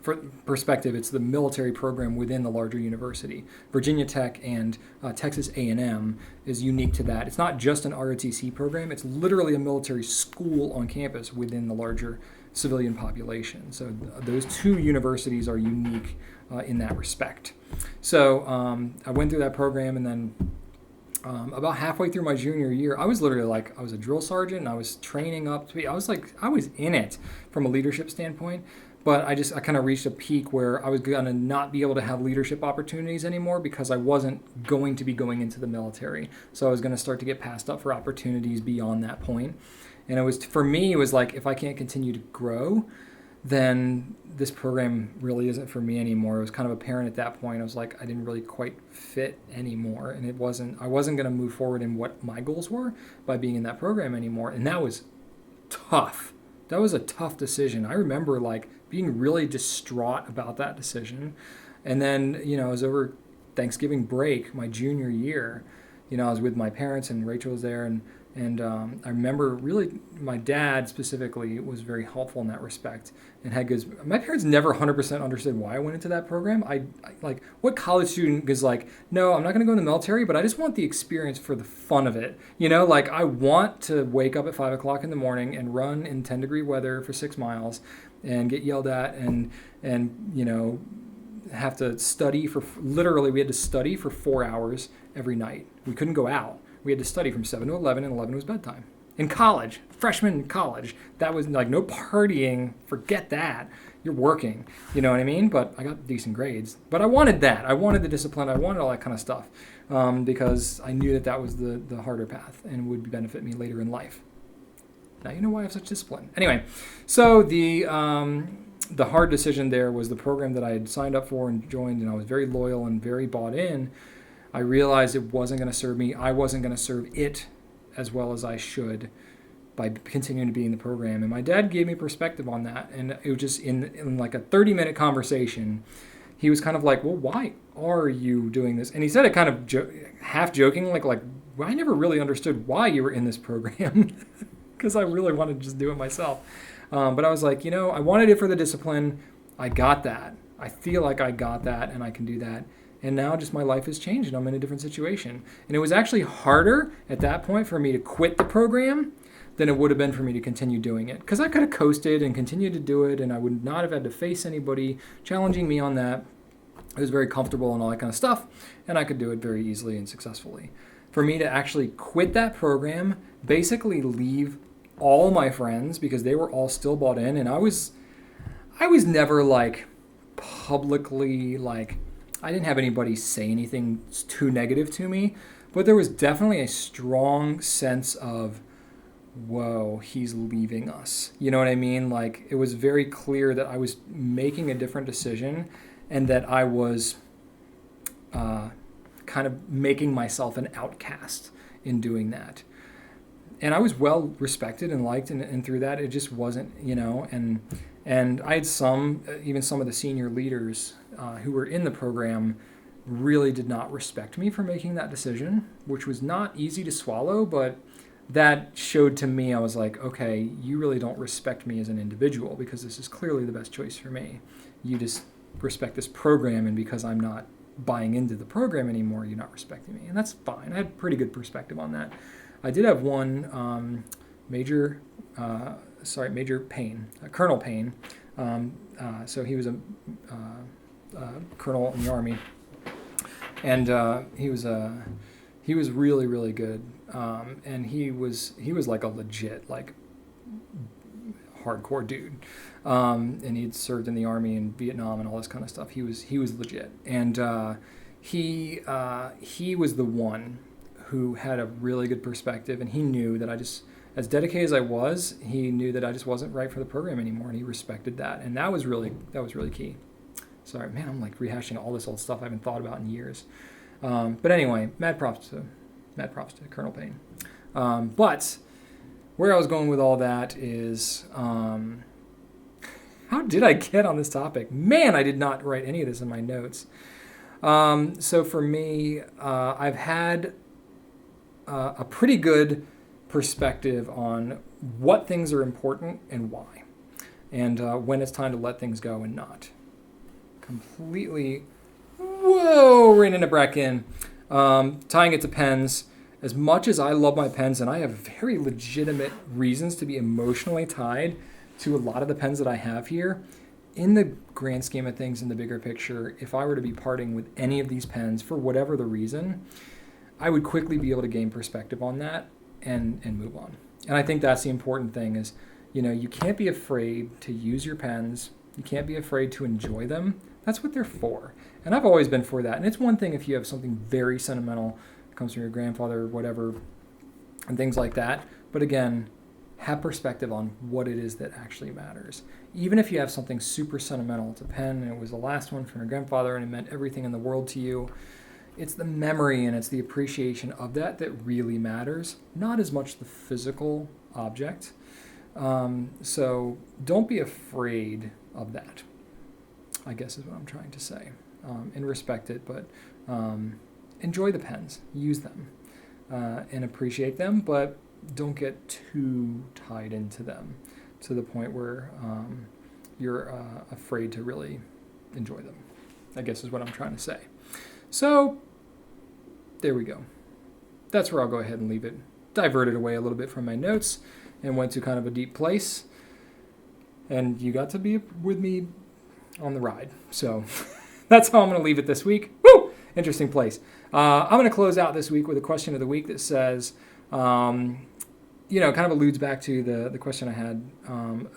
For perspective, it's the military program within the larger university. Virginia Tech and Texas A&M is unique to that. It's not just an ROTC program. It's literally a military school on campus within the larger civilian population. So those two universities are unique in that respect. So I went through that program, and then about halfway through my junior year, I was literally like, I was a drill sergeant, and I was training up to be, I was in it from a leadership standpoint. But I kind of reached a peak where I was going to not be able to have leadership opportunities anymore because I wasn't going to be going into the military. So I was going to start to get passed up for opportunities beyond that point. And for me, it was like, if I can't continue to grow, then this program really isn't for me anymore. It was kind of apparent at that point. I was like, I didn't really quite fit anymore. And I wasn't going to move forward in what my goals were by being in that program anymore. And that was tough. That was a tough decision. I remember like being really distraught about that decision. And then, it was over Thanksgiving break, my junior year. I was with my parents, and Rachel was there, and I remember really my dad specifically was very helpful in that respect, and had good. My parents never 100% understood why I went into that program. I like, what college student is like, no, I'm not going to go in the military, but I just want the experience for the fun of it. Like, I want to wake up at 5 o'clock in the morning and run in 10-degree weather for 6 miles and get yelled at and have to study we had to study for 4 hours every night. We couldn't go out. We had to study from 7 to 11, and 11 was bedtime. In college, freshman in college, that was like no partying. Forget that. You're working. You know what I mean? But I got decent grades. But I wanted that. I wanted the discipline. I wanted all that kind of stuff because I knew that was the harder path and would benefit me later in life. Now you know why I have such discipline. Anyway, so the hard decision there was the program that I had signed up for and joined, and I was very loyal and very bought in. I realized it wasn't going to serve me. I wasn't going to serve it as well as I should by continuing to be in the program. And my dad gave me perspective on that. And it was just in like a 30-minute conversation, he was kind of like, well, why are you doing this? And he said it kind of half joking, like, well, I never really understood why you were in this program because I really wanted to just do it myself. But I was like, I wanted it for the discipline. I got that. I feel like I got that, and I can do that. And now just my life has changed, and I'm in a different situation. And it was actually harder at that point for me to quit the program than it would have been for me to continue doing it. Because I could have coasted and continued to do it, and I would not have had to face anybody challenging me on that. It was very comfortable and all that kind of stuff, and I could do it very easily and successfully. For me to actually quit that program, basically leave all my friends because they were all still bought in, and I was never like publicly like, I didn't have anybody say anything too negative to me, but there was definitely a strong sense of, whoa, he's leaving us. You know what I mean? Like, it was very clear that I was making a different decision and that I was kind of making myself an outcast in doing that. And I was well respected and liked, and through that, it just wasn't, and I had even some of the senior leaders who were in the program really did not respect me for making that decision, which was not easy to swallow, but that showed to me, I was like, okay, you really don't respect me as an individual because this is clearly the best choice for me. You just respect this program, and because I'm not buying into the program anymore, you're not respecting me. And that's fine. I had pretty good perspective on that. I did have one Major Payne, Colonel Payne. So he was a colonel in the Army, and he was really, really good. And he was like a legit, like, hardcore dude. And he'd served in the Army in Vietnam and all this kind of stuff. He was legit. And he was the one who had a really good perspective, and he knew that as dedicated as I was, he knew that I just wasn't right for the program anymore, and he respected that. And that was really key. Sorry, man, I'm like rehashing all this old stuff I haven't thought about in years. But anyway, mad props to Colonel Payne. But where I was going with all that is, how did I get on this topic? Man, I did not write any of this in my notes. So for me, I've had a pretty good perspective on what things are important and why, and when it's time to let things go and not. Completely, rein in a Brecken, tying it to pens. As much as I love my pens, and I have very legitimate reasons to be emotionally tied to a lot of the pens that I have here, in the grand scheme of things, in the bigger picture, if I were to be parting with any of these pens for whatever the reason, I would quickly be able to gain perspective on that and move on. And I think that's the important thing is, you can't be afraid to use your pens. You can't be afraid to enjoy them. That's what they're for. And I've always been for that. And it's one thing if you have something very sentimental that comes from your grandfather or whatever and things like that. But again, have perspective on what it is that actually matters. Even if you have something super sentimental, it's a pen and it was the last one from your grandfather and it meant everything in the world to you, it's the memory and it's the appreciation of that really matters, not as much the physical object. So don't be afraid of that, I guess is what I'm trying to say. And respect it, but enjoy the pens, use them, and appreciate them, but don't get too tied into them to the point where you're afraid to really enjoy them, I guess is what I'm trying to say. So there we go. That's where I'll go ahead and leave it. Diverted away a little bit from my notes and went to kind of a deep place. And you got to be with me on the ride. So that's how I'm going to leave it this week. Woo! Interesting place. I'm going to close out this week with a question of the week that says, kind of alludes back to the question I had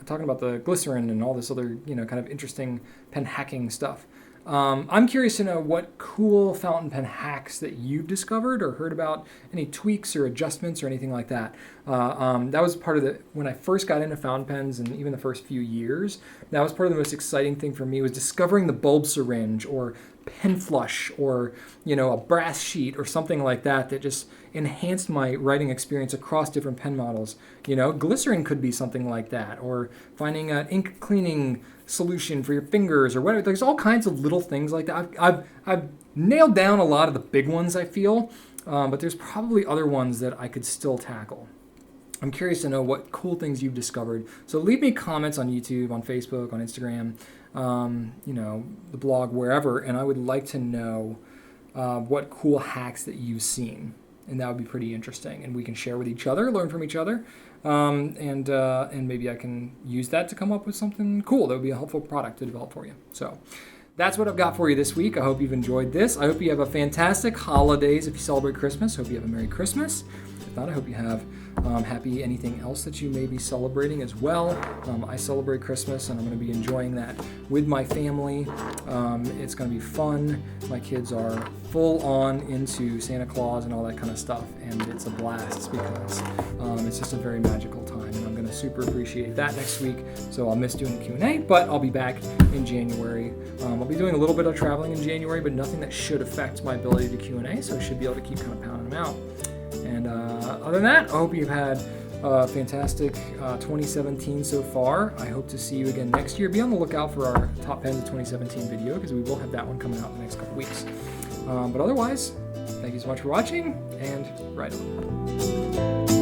talking about the glycerin and all this other, kind of interesting pen hacking stuff. I'm curious to know what cool fountain pen hacks that you've discovered or heard about, any tweaks or adjustments or anything like that. That was part of when I first got into fountain pens and even the first few years, that was part of the most exciting thing for me was discovering the bulb syringe or pen flush or, a brass sheet or something like that just enhanced my writing experience across different pen models. Glycerin could be something like that, or finding an ink cleaning solution for your fingers or whatever. There's all kinds of little things like that. I've nailed down a lot of the big ones, I feel, but there's probably other ones that I could still tackle. I'm curious to know what cool things you've discovered. So leave me comments on YouTube, on Facebook, on Instagram, the blog, wherever, and I would like to know what cool hacks that you've seen. And that would be pretty interesting. And we can share with each other, learn from each other, and maybe I can use that to come up with something cool that would be a helpful product to develop for you. So that's what I've got for you this week. I hope you've enjoyed this. I hope you have a fantastic holidays if you celebrate Christmas. I hope you have a Merry Christmas. If not, I hope you have happy anything else that you may be celebrating as well. I celebrate Christmas and I'm going to be enjoying that with my family. It's going to be fun. My kids are full on into Santa Claus and all that kind of stuff, and it's a blast because it's just a very magical time, and I'm going to super appreciate that next week. So I'll miss doing the Q&A, but I'll be back in January. I'll be doing a little bit of traveling in January, but nothing that should affect my ability to Q&A, so I should be able to keep kind of pounding them out. And other than that, I hope you've had a fantastic 2017 so far. I hope to see you again next year. Be on the lookout for our Top Pens of 2017 video, because we will have that one coming out in the next couple weeks. But otherwise, thank you so much for watching, and right on.